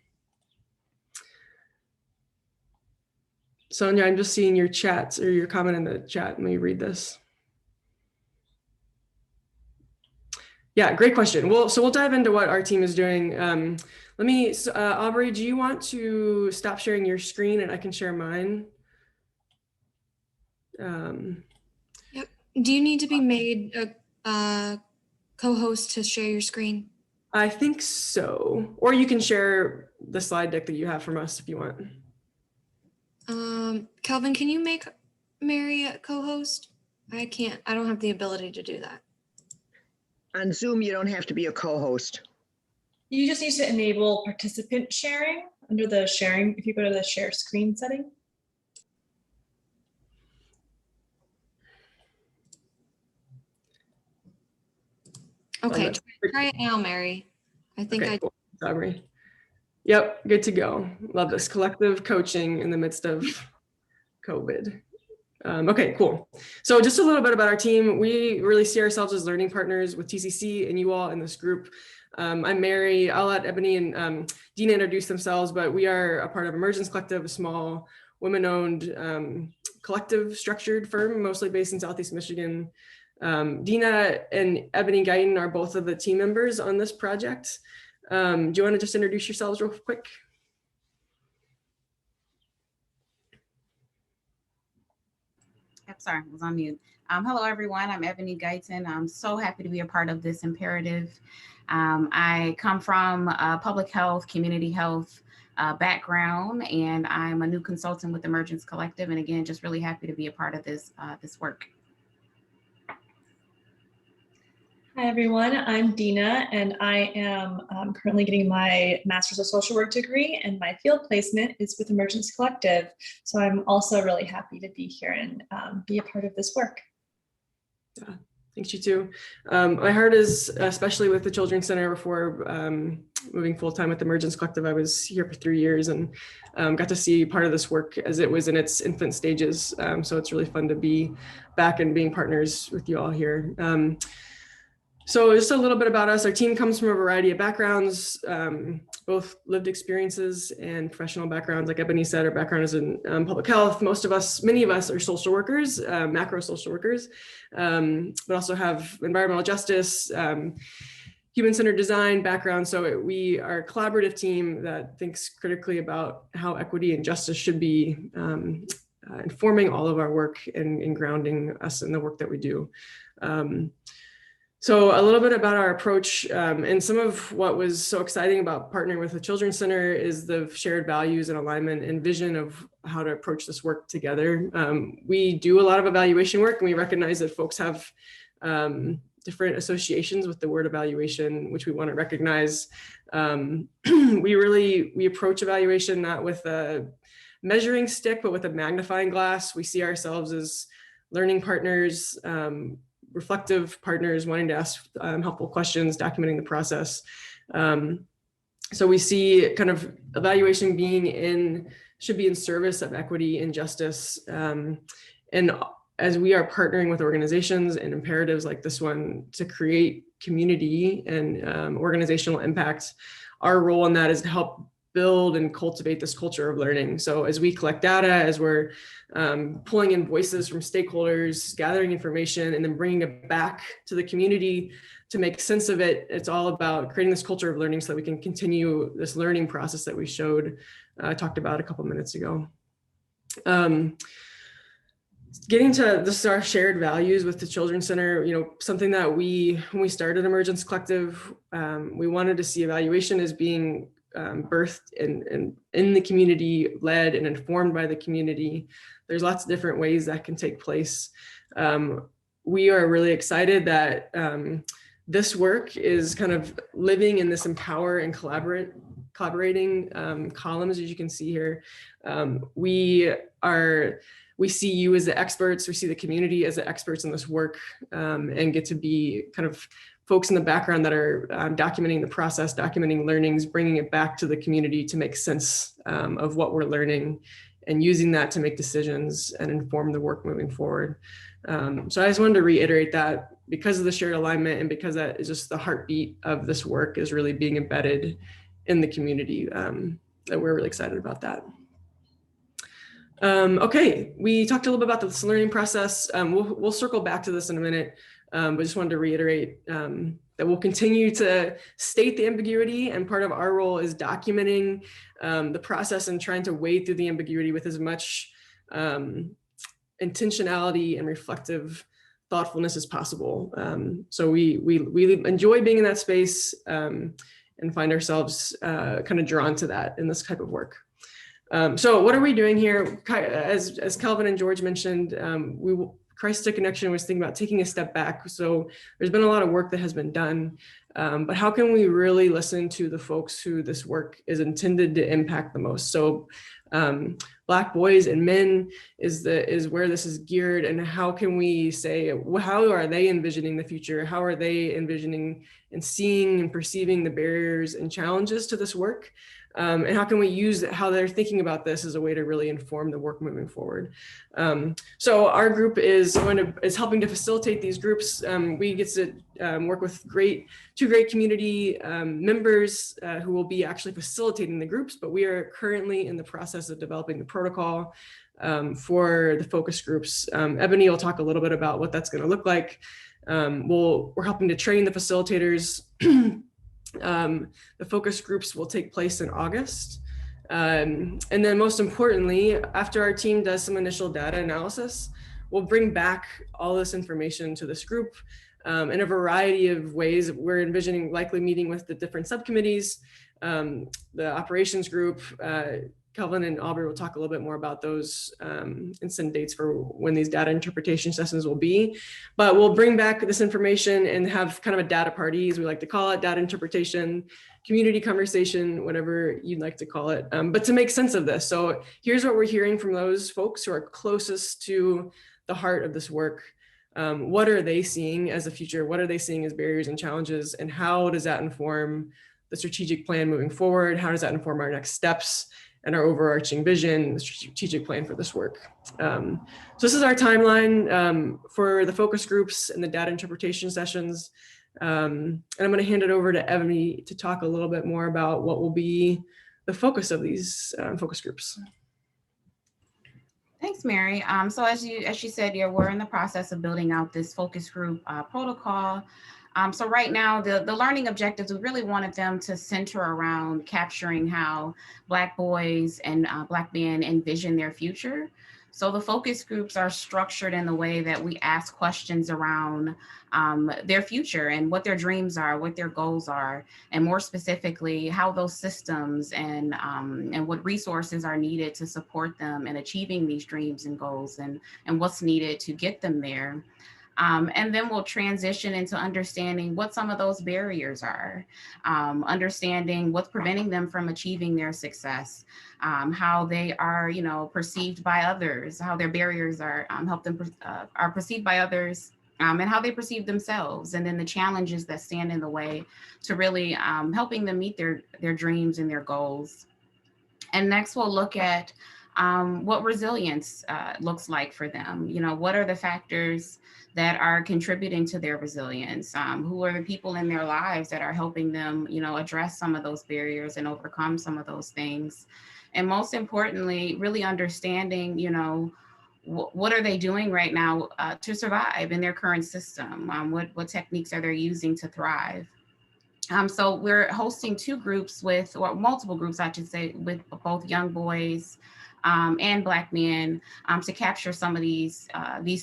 Sonia, I'm just seeing your chats or your comment in the chat. Let me read this. Yeah, great question. Well, so we'll dive into what our team is doing. Aubrey, do you want to stop sharing your screen and I can share mine? Yep. Do you need to be made a co-host to share your screen? I think so. Or you can share the slide deck that you have from us if you want. Kelvin, can you make Mary a co-host? I can't. I don't have the ability to do that. On Zoom, you don't have to be a co-host. You just need to enable participant sharing under the sharing. If you go to the share screen setting. Okay, try it now, Mary. I think okay, cool. Aubrey. Yep, good to go. Love this collective coaching in the midst of COVID. Okay, cool. So just a little bit about our team. We really see ourselves as learning partners with TCC and you all in this group. I'm Mary. I'll let Ebony and Dina introduce themselves, but we are a part of Emergence Collective, a small women-owned collective structured firm, mostly based in Southeast Michigan. Dina and Ebony Guyton are both of the team members on this project. Do you want to just introduce yourselves real quick? Yep, sorry, I was on mute. Hello, everyone. I'm Ebony Guyton. I'm so happy to be a part of this imperative. I come from a public health, community health background, and I'm a new consultant with Emergence Collective. And again, just really happy to be a part of this, this work. Hi, everyone. I'm Dina, and I am currently getting my Master's of Social Work degree, and my field placement is with Emergence Collective. So I'm also really happy to be here and be a part of this work. Yeah, thanks, you too. My heart is especially with the Children's Center. Before moving full-time with Emergence Collective, I was here for 3 years and got to see part of this work as it was in its infant stages. So it's really fun to be back and being partners with you all here. So just a little bit about us. Our team comes from a variety of backgrounds, both lived experiences and professional backgrounds. Like Ebony said, our background is in public health. Many of us are social workers, macro social workers, but also have environmental justice, human-centered design background. So we are a collaborative team that thinks critically about how equity and justice should be informing all of our work and grounding us in the work that we do. So a little bit about our approach, and some of what was so exciting about partnering with the Children's Center is the shared values and alignment and vision of how to approach this work together. We do a lot of evaluation work, and we recognize that folks have different associations with the word evaluation, which we want to recognize. We approach evaluation not with a measuring stick, but with a magnifying glass. We see ourselves as learning partners, reflective partners wanting to ask helpful questions, documenting the process. So we see kind of evaluation should be in service of equity and justice. And as we are partnering with organizations and imperatives like this one to create community and organizational impact, our role in that is to help build and cultivate this culture of learning. So as we collect data, as we're pulling in voices from stakeholders, gathering information, and then bringing it back to the community to make sense of it, it's all about creating this culture of learning so that we can continue this learning process that we talked about a couple minutes ago. Getting to our shared values with the Children's Center, something that when we started Emergence Collective, we wanted to see evaluation as being birthed in the community, led and informed by the community. There's lots of different ways that can take place. We are really excited that this work is kind of living in this empower and collaborating columns, as you can see here. We see you as the experts, we see the community as the experts in this work, and get to be kind of folks in the background that are documenting the process, documenting learnings, bringing it back to the community to make sense of what we're learning and using that to make decisions and inform the work moving forward. So I just wanted to reiterate that because of the shared alignment and because that is just the heartbeat of this work is really being embedded in the community, that we're really excited about that. Okay, we talked a little bit about this learning process. We'll circle back to this in a minute, but just wanted to reiterate that we'll continue to state the ambiguity, and part of our role is documenting the process and trying to wade through the ambiguity with as much intentionality and reflective thoughtfulness as possible. So we enjoy being in that space and find ourselves kind of drawn to that in this type of work. So what are we doing here? As Calvin and George mentioned, Crisis to Connection was thinking about taking a step back. So there's been a lot of work that has been done, but how can we really listen to the folks who this work is intended to impact the most? So Black boys and men is where this is geared, and how can we say, how are they envisioning the future? How are they envisioning and seeing and perceiving the barriers and challenges to this work? and how can we use how they're thinking about this as a way to really inform the work moving forward. So our group is helping to facilitate these groups. We get to work with two great community members who will be actually facilitating the groups, but we are currently in the process of developing the protocol for the focus groups. Ebony will talk a little bit about what that's going to look like. We're helping to train the facilitators. The focus groups will take place in August. And then most importantly, after our team does some initial data analysis, we'll bring back all this information to this group in a variety of ways. We're envisioning likely meeting with the different subcommittees, the operations group. Kelvin and Aubrey will talk a little bit more about those incident dates for when these data interpretation sessions will be. But we'll bring back this information and have kind of a data party, as we like to call it, data interpretation, community conversation, whatever you'd like to call it, but to make sense of this. So here's what we're hearing from those folks who are closest to the heart of this work. What are they seeing as the future? What are they seeing as barriers and challenges? And how does that inform the strategic plan moving forward? How does that inform our next steps and our overarching vision, the strategic plan for this work? So this is our timeline for the focus groups and the data interpretation sessions. And I'm going to hand it over to Ebony to talk a little bit more about what will be the focus of these focus groups. Thanks, Mary. So as she said, yeah, we're in the process of building out this focus group protocol. So right now, the learning objectives, we really wanted them to center around capturing how Black boys and Black men envision their future. So the focus groups are structured in the way that we ask questions around their future and what their dreams are, what their goals are, and more specifically, how those systems and what resources are needed to support them in achieving these dreams and goals, and what's needed to get them there. And then we'll transition into understanding what some of those barriers are, understanding what's preventing them from achieving their success, how they are, perceived by others, how their barriers are are perceived by others, and how they perceive themselves, and then the challenges that stand in the way to really helping them meet their dreams and their goals. And next we'll look at what resilience looks like for them. What are the factors that are contributing to their resilience? Who are the people in their lives that are helping them, address some of those barriers and overcome some of those things? And most importantly, really understanding, what are they doing right now to survive in their current system? What techniques are they using to thrive? So we're hosting two groups or multiple groups, I should say, with both young boys and Black men to capture some of these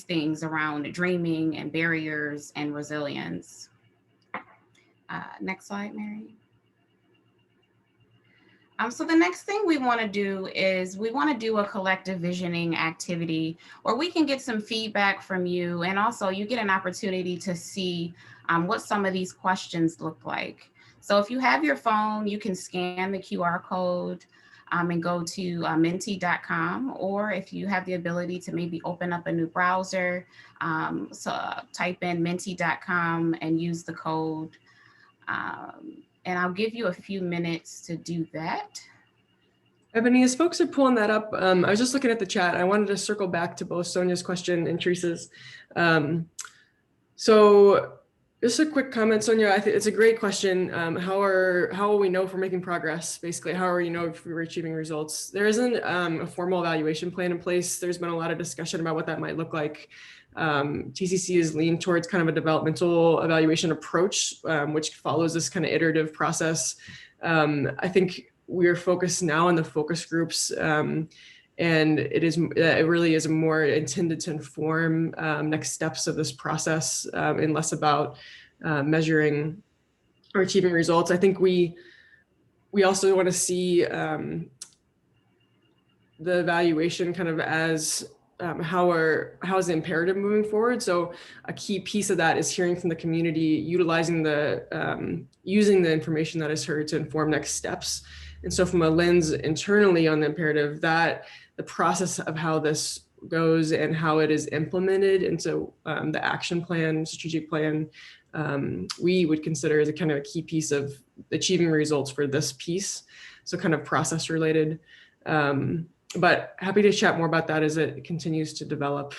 things around dreaming and barriers and resilience. Next slide, Mary. So the next thing we want to do is we want to do a collective visioning activity where we can get some feedback from you, and also you get an opportunity to see what some of these questions look like. So if you have your phone, you can scan the QR code and go to menti.com, or if you have the ability to maybe open up a new browser, so type in menti.com and use the code. And I'll give you a few minutes to do that. Ebony, as folks are pulling that up, I was just looking at the chat. I wanted to circle back to both Sonia's question and Teresa's. So just a quick comment, Sonia. I think it's a great question. How will we know if we're making progress? Basically, how will you know if we're achieving results? There isn't a formal evaluation plan in place. There's been a lot of discussion about what that might look like. TCC is leaned towards kind of a developmental evaluation approach, which follows this kind of iterative process. I think we're focused now on the focus groups, and it really is more intended to inform next steps of this process, and less about measuring or achieving results. I think we also want to see the evaluation kind of as how is the imperative moving forward. So a key piece of that is hearing from the community, utilizing using the information that is heard to inform next steps. And so from a lens internally on the imperative, that the process of how this goes and how it is implemented into the action plan, strategic plan, we would consider as a kind of a key piece of achieving results for this piece. so kind of process related. But happy to chat more about that as it continues to develop.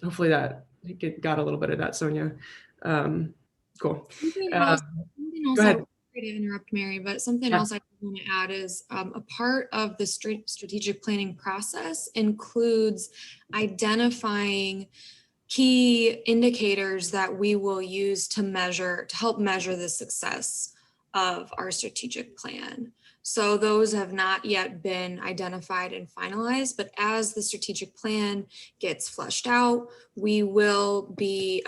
Hopefully that got a little bit of that, Sonia. Cool. Something else Go ahead. Sorry to interrupt, Mary, but something Yeah. else I want to add is a part of the strategic planning process includes identifying key indicators that we will use to help measure the success of our strategic plan. So those have not yet been identified and finalized, but as the strategic plan gets fleshed out, we will be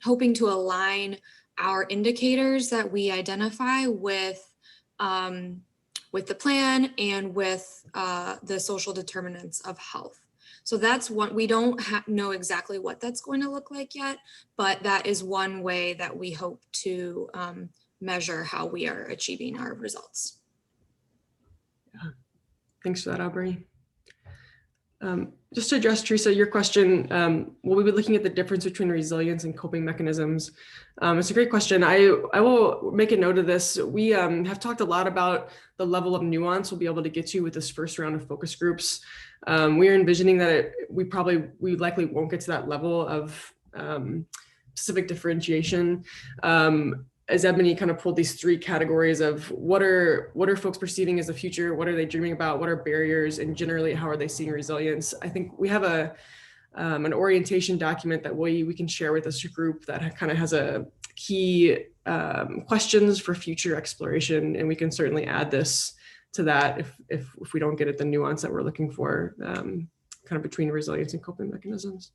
hoping to align our indicators that we identify with the plan and with the social determinants of health. So that's what we don't know exactly what that's going to look like yet, but that is one way that we hope to measure how we are achieving our results. Yeah. Thanks for that, Aubrey. Just to address, Teresa, your question, will we be looking at the difference between resilience and coping mechanisms? It's a great question. I will make a note of this. We have talked a lot about the level of nuance we'll be able to get to with this first round of focus groups. We are envisioning that we likely won't get to that level of specific differentiation. As Ebony kind of pulled these three categories of what are folks perceiving as the future, what are they dreaming about, what are barriers, and generally how are they seeing resilience. I think we have an orientation document that we can share with this group that kind of has a key questions for future exploration, and we can certainly add this to that if we don't get at the nuance that we're looking for, kind of between resilience and coping mechanisms.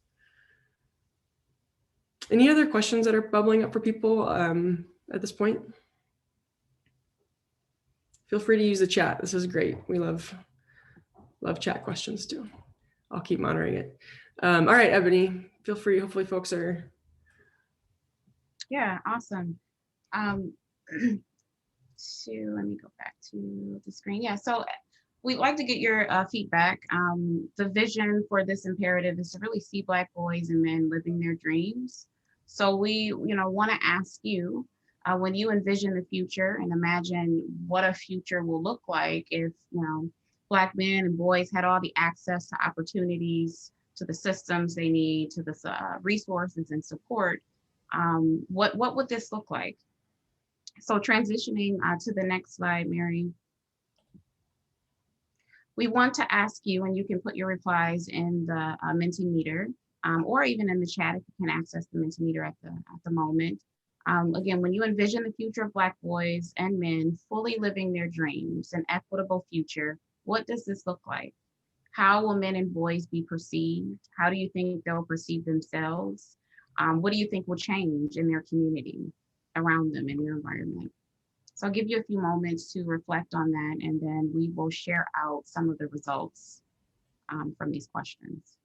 Any other questions that are bubbling up for people at this point? Feel free to use the chat. This is great. We love chat questions too. I'll keep monitoring it. All right, Ebony, feel free. Hopefully folks are. Yeah, awesome. Let me go back to the screen. Yeah, so we'd like to get your feedback. The vision for this imperative is to really see Black boys and men living their dreams. So we, want to ask you, when you envision the future and imagine what a future will look like if, Black men and boys had all the access to opportunities, to the systems they need, to the resources and support, what would this look like? So transitioning to the next slide, Mary. We want to ask you, and you can put your replies in the Mentimeter, or even in the chat if you can access the Mentimeter at the moment. Again, when you envision the future of Black boys and men fully living their dreams, an equitable future, what does this look like? How will men and boys be perceived? How do you think they'll perceive themselves? What do you think will change in their community, around them, in their environment? So I'll give you a few moments to reflect on that, and then we will share out some of the results from these questions.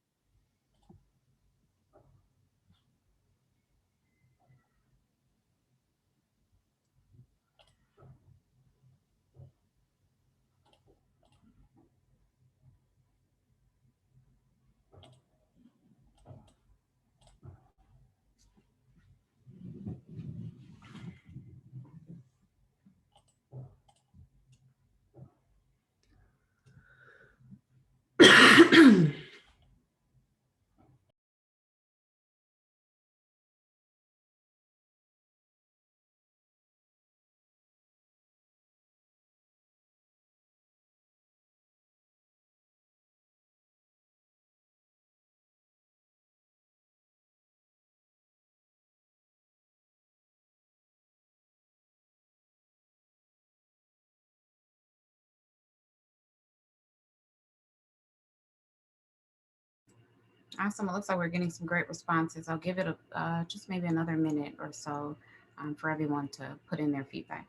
Awesome. It looks like we're getting some great responses. I'll give it just maybe another minute or so for everyone to put in their feedback.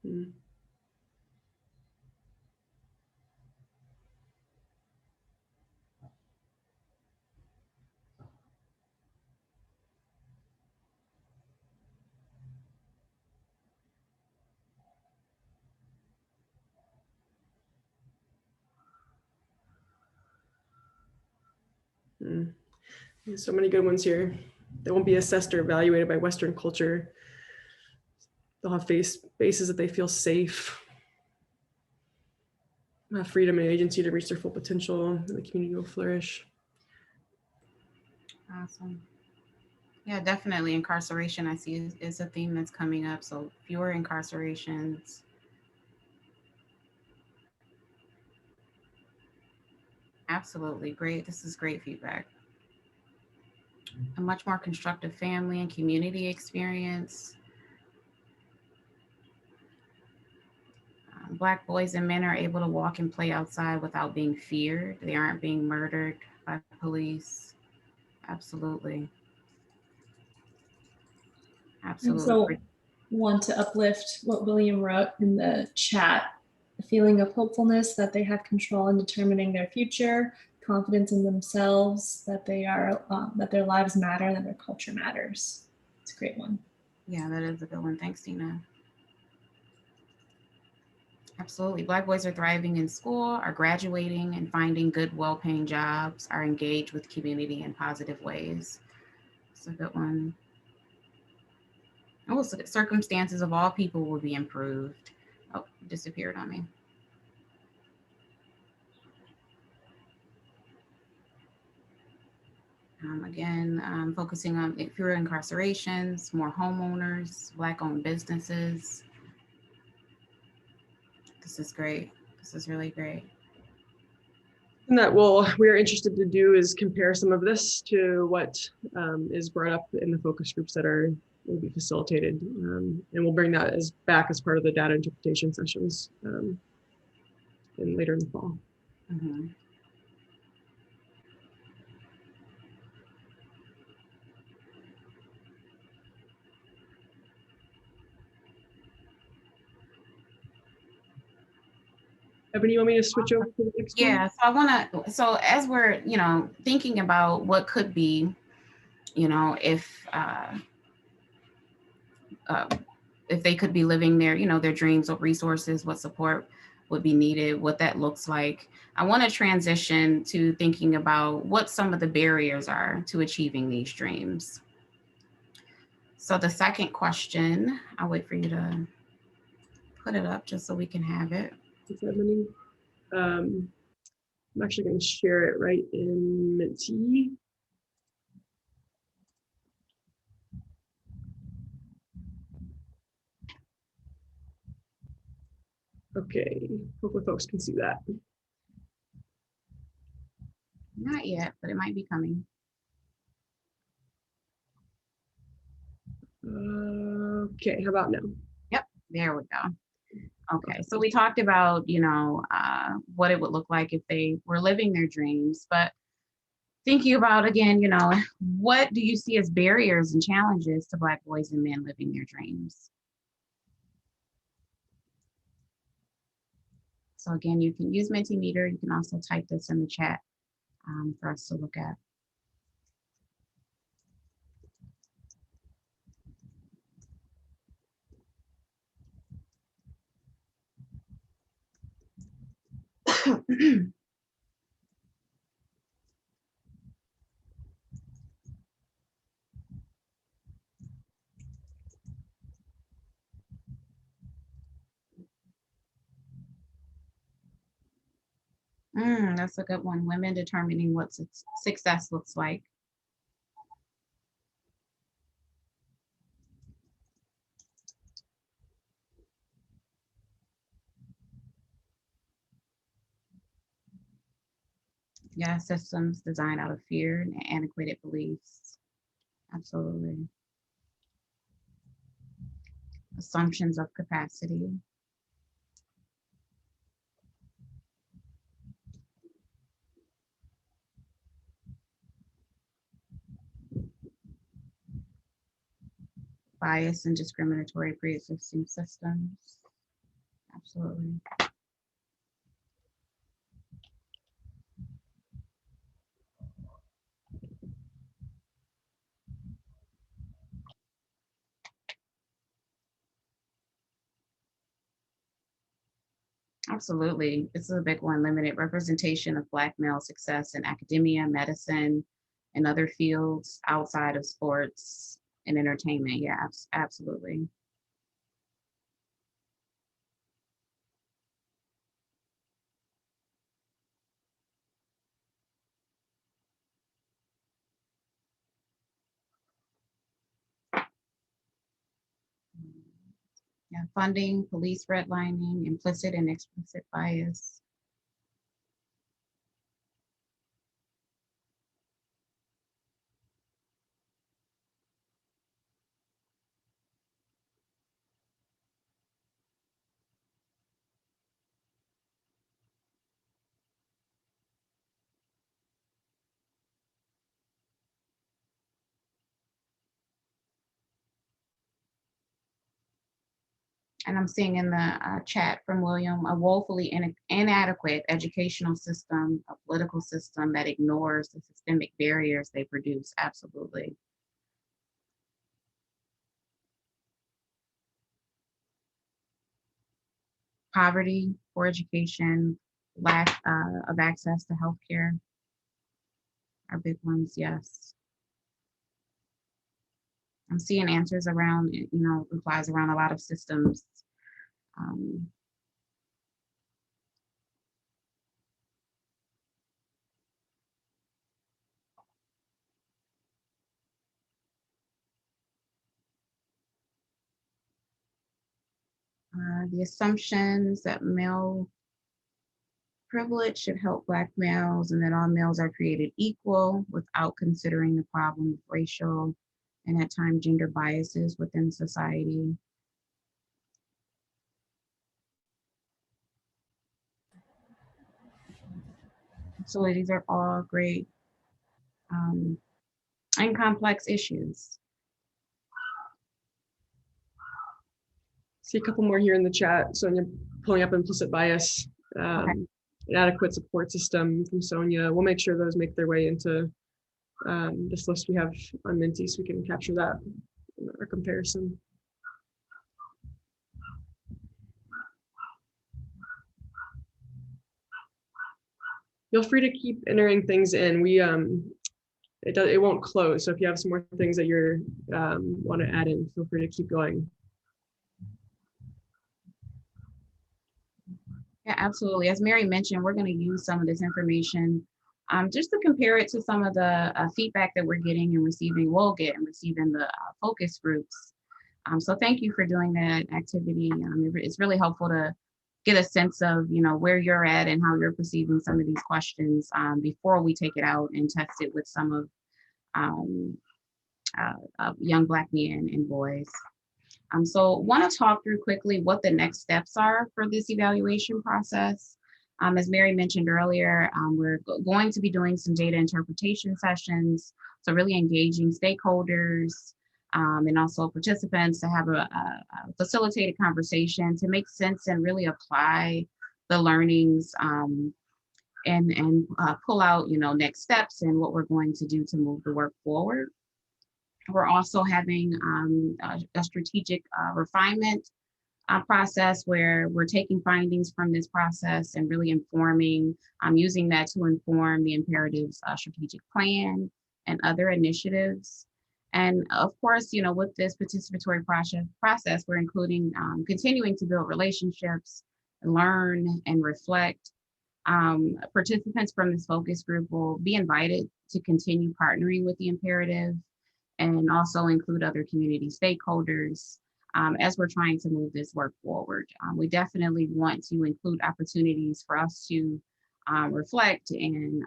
Mm. Mm. There's so many good ones here. They won't be assessed or evaluated by Western culture. They'll have spaces that they feel safe, have freedom and agency to reach their full potential, and the community will flourish. Awesome. Yeah, definitely incarceration I see is a theme that's coming up. So fewer incarcerations. Absolutely great. This is great feedback. A much more constructive family and community experience. Black boys and men are able to walk and play outside without being feared. They aren't being murdered by police. Absolutely. Absolutely. So want to uplift what William wrote in the chat, a feeling of hopefulness that they have control in determining their future, confidence in themselves, that they are, that their lives matter, that their culture matters. It's a great one. Yeah, that is a good one. Thanks, Tina. Absolutely. Black boys are thriving in school, are graduating and finding good, well-paying jobs, are engaged with community in positive ways. It's a good one. Oh, so circumstances of all people will be improved. Oh, disappeared on me. Again, focusing on fewer incarcerations, more homeowners, Black-owned businesses. This is great. This is really great. And that we're interested to do is compare some of this to what is brought up in the focus groups that will be facilitated. And we'll bring that back as part of the data interpretation sessions later in the fall. Mm-hmm. Ebony, you want me to switch over to the next one? Yeah, so as we're, thinking about what could be, if they could be living their dreams or resources, what support would be needed, what that looks like. I want to transition to thinking about what some of the barriers are to achieving these dreams. So the second question, I'll wait for you to put it up just so we can have it. Thanks, Ebony. I'm actually going to share it right in Mentee. Okay, hopefully folks can see that. Not yet, but it might be coming. Okay, how about now? Yep, there we go. Okay, so we talked about, what it would look like if they were living their dreams, but thinking about, again, what do you see as barriers and challenges to Black boys and men living their dreams? So again, you can use Mentimeter. You can also type this in the chat for us to look at. That's a good one. Women determining what success looks like. Yeah, systems designed out of fear and antiquated beliefs. Absolutely. Assumptions of capacity. Bias and discriminatory pre-existing systems. Absolutely. Absolutely. This is a big one, limited representation of Black male success in academia, medicine, and other fields outside of sports and entertainment. Yeah, absolutely. Yeah, funding, police redlining, implicit and explicit bias. And I'm seeing in the chat from William, a woefully inadequate educational system, a political system that ignores the systemic barriers they produce. Absolutely. Poverty, poor education, lack of access to healthcare are big ones, yes. I'm seeing answers around, replies around a lot of systems. The assumptions that male privilege should help Black males and that all males are created equal without considering the problem of racial and at times gender biases within society. So these are all great and complex issues. See a couple more here in the chat. Sonia pulling up implicit bias, inadequate support system from Sonia. We'll make sure those make their way into this list we have on Minty so we can capture that in our comparison. Feel free to keep entering things in. It won't close. So if you have some more things that you're want to add in, feel free to keep going. Yeah, absolutely. As Mary mentioned, we're going to use some of this information just to compare it to some of the feedback that we're getting and receiving, we'll get and receive in the focus groups. So thank you for doing that activity. It's really helpful to get a sense of, where you're at and how you're perceiving some of these questions before we take it out and test it with some of young Black men and boys. So want to talk through quickly what the next steps are for this evaluation process. As Mary mentioned earlier, we're going to be doing some data interpretation sessions. So really engaging stakeholders and also participants to have a facilitated conversation to make sense and really apply the learnings and pull out, next steps and what we're going to do to move the work forward. We're also having a strategic refinement process where we're taking findings from this process and really informing, using that to inform the imperatives strategic plan and other initiatives. And of course, with this participatory process, we're including continuing to build relationships, learn and reflect. Participants from this focus group will be invited to continue partnering with the imperative and also include other community stakeholders as we're trying to move this work forward. We definitely want to include opportunities for us to reflect and,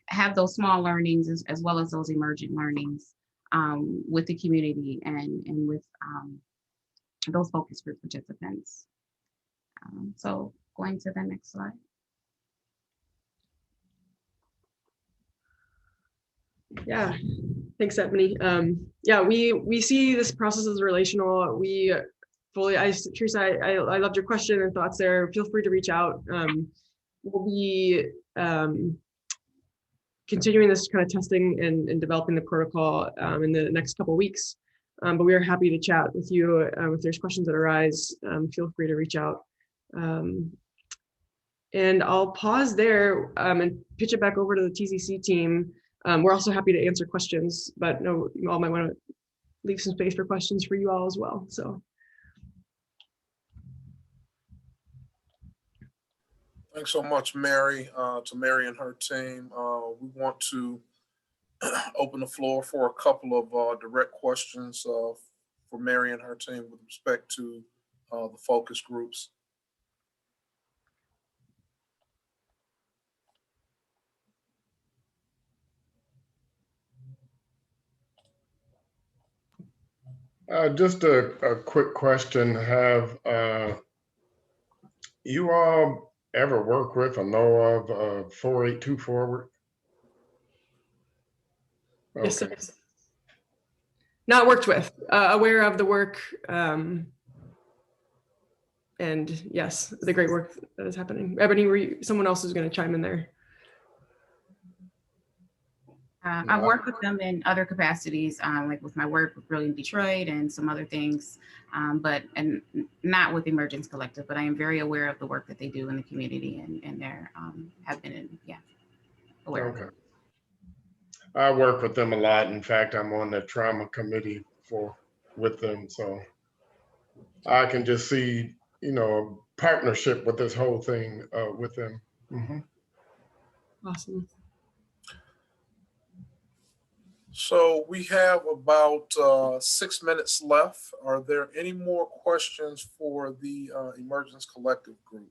have those small learnings as well as those emergent learnings with the community and with those focus group participants. So going to the next slide. Yeah, thanks, Ebony. Yeah, we see this process as relational. We fully, Teresa, I loved your question and thoughts there. Feel free to reach out. We'll be continuing this kind of testing and developing the protocol in the next couple of weeks. But we are happy to chat with you if there's questions that arise. Feel free to reach out. And I'll pause there and pitch it back over to the TCC team. We're also happy to answer questions, but no, you all might want to leave some space for questions for you all as well. So. Thanks so much, Mary, to Mary and her team. We want to open the floor for a couple of direct questions for Mary and her team with respect to the focus groups. Just a quick question. Have you all ever worked with or know of 482 Forward? Okay. Yes, sir. Not worked with, aware of the work, and yes, the great work that is happening. Ebony, someone else is going to chime in there. I've worked with them in other capacities, like with my work with Brilliant Detroit and some other things, but not with Emergence Collective. But I am very aware of the work that they do in the community, and there have been, aware. Okay. I work with them a lot. In fact, I'm on the trauma committee with them, so I can just see, partnership with this whole thing with them. Mm-hmm. Awesome. So we have about 6 minutes left. Are there any more questions for the Emergence Collective group?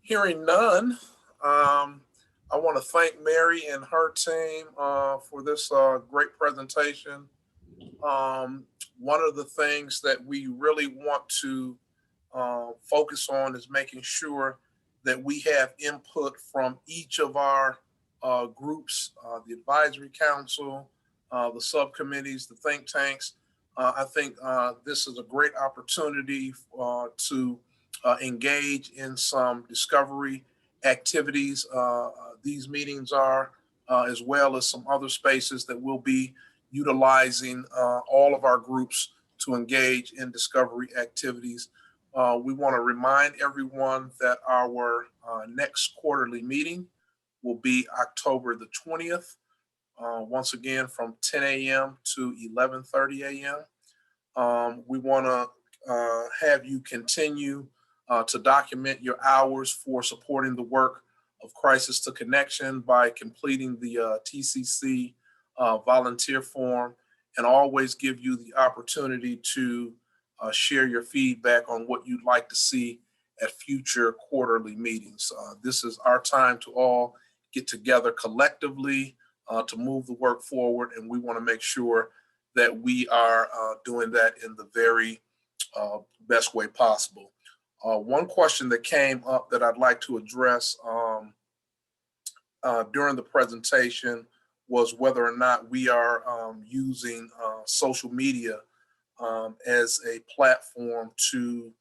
Hearing none, I want to thank Mary and her team for this great presentation. One of the things that we really want to focus on is making sure that we have input from each of our groups, the advisory council, the subcommittees, the think tanks. I think this is a great opportunity to engage in some discovery activities. These meetings are, as well as some other spaces that we'll be utilizing all of our groups to engage in discovery activities. We want to remind everyone that our next quarterly meeting will be October the 20th, once again from 10 a.m. to 11:30 a.m. We want to have you continue to document your hours for supporting the work of Crisis to Connection by completing the TCC volunteer form, and always give you the opportunity to share your feedback on what you'd like to see at future quarterly meetings. This is our time to all get together collectively to move the work forward, and we want to make sure that we are doing that in the very best way possible. One question that came up that I'd like to address during the presentation was whether or not we are using social media as a platform to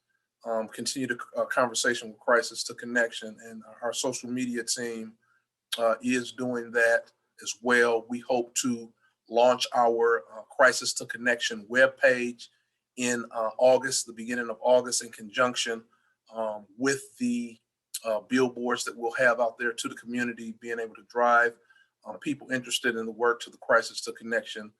continue the conversation with Crisis to Connection. And our social media team is doing that as well. We hope to launch our Crisis to Connection webpage in August, the beginning of August, in conjunction with the billboards that we'll have out there to the community, being able to drive people interested in the work to the Crisis to Connection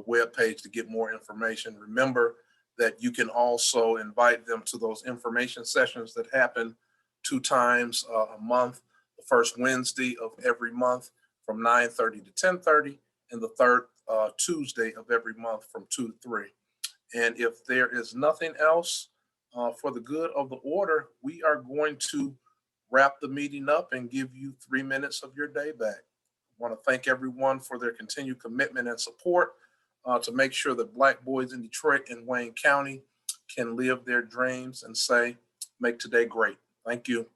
webpage to get more information. Remember that you can also invite them to those information sessions that happen 2 times a month, the first Wednesday of every month from 9:30 to 10:30, and the third Tuesday of every month from 2 to 3. And if there is nothing else for the good of the order, we are going to wrap the meeting up and give you 3 minutes of your day back. I want to thank everyone for their continued commitment and support to make sure that Black boys in Detroit and Wayne County can live their dreams and say, make today great. Thank you.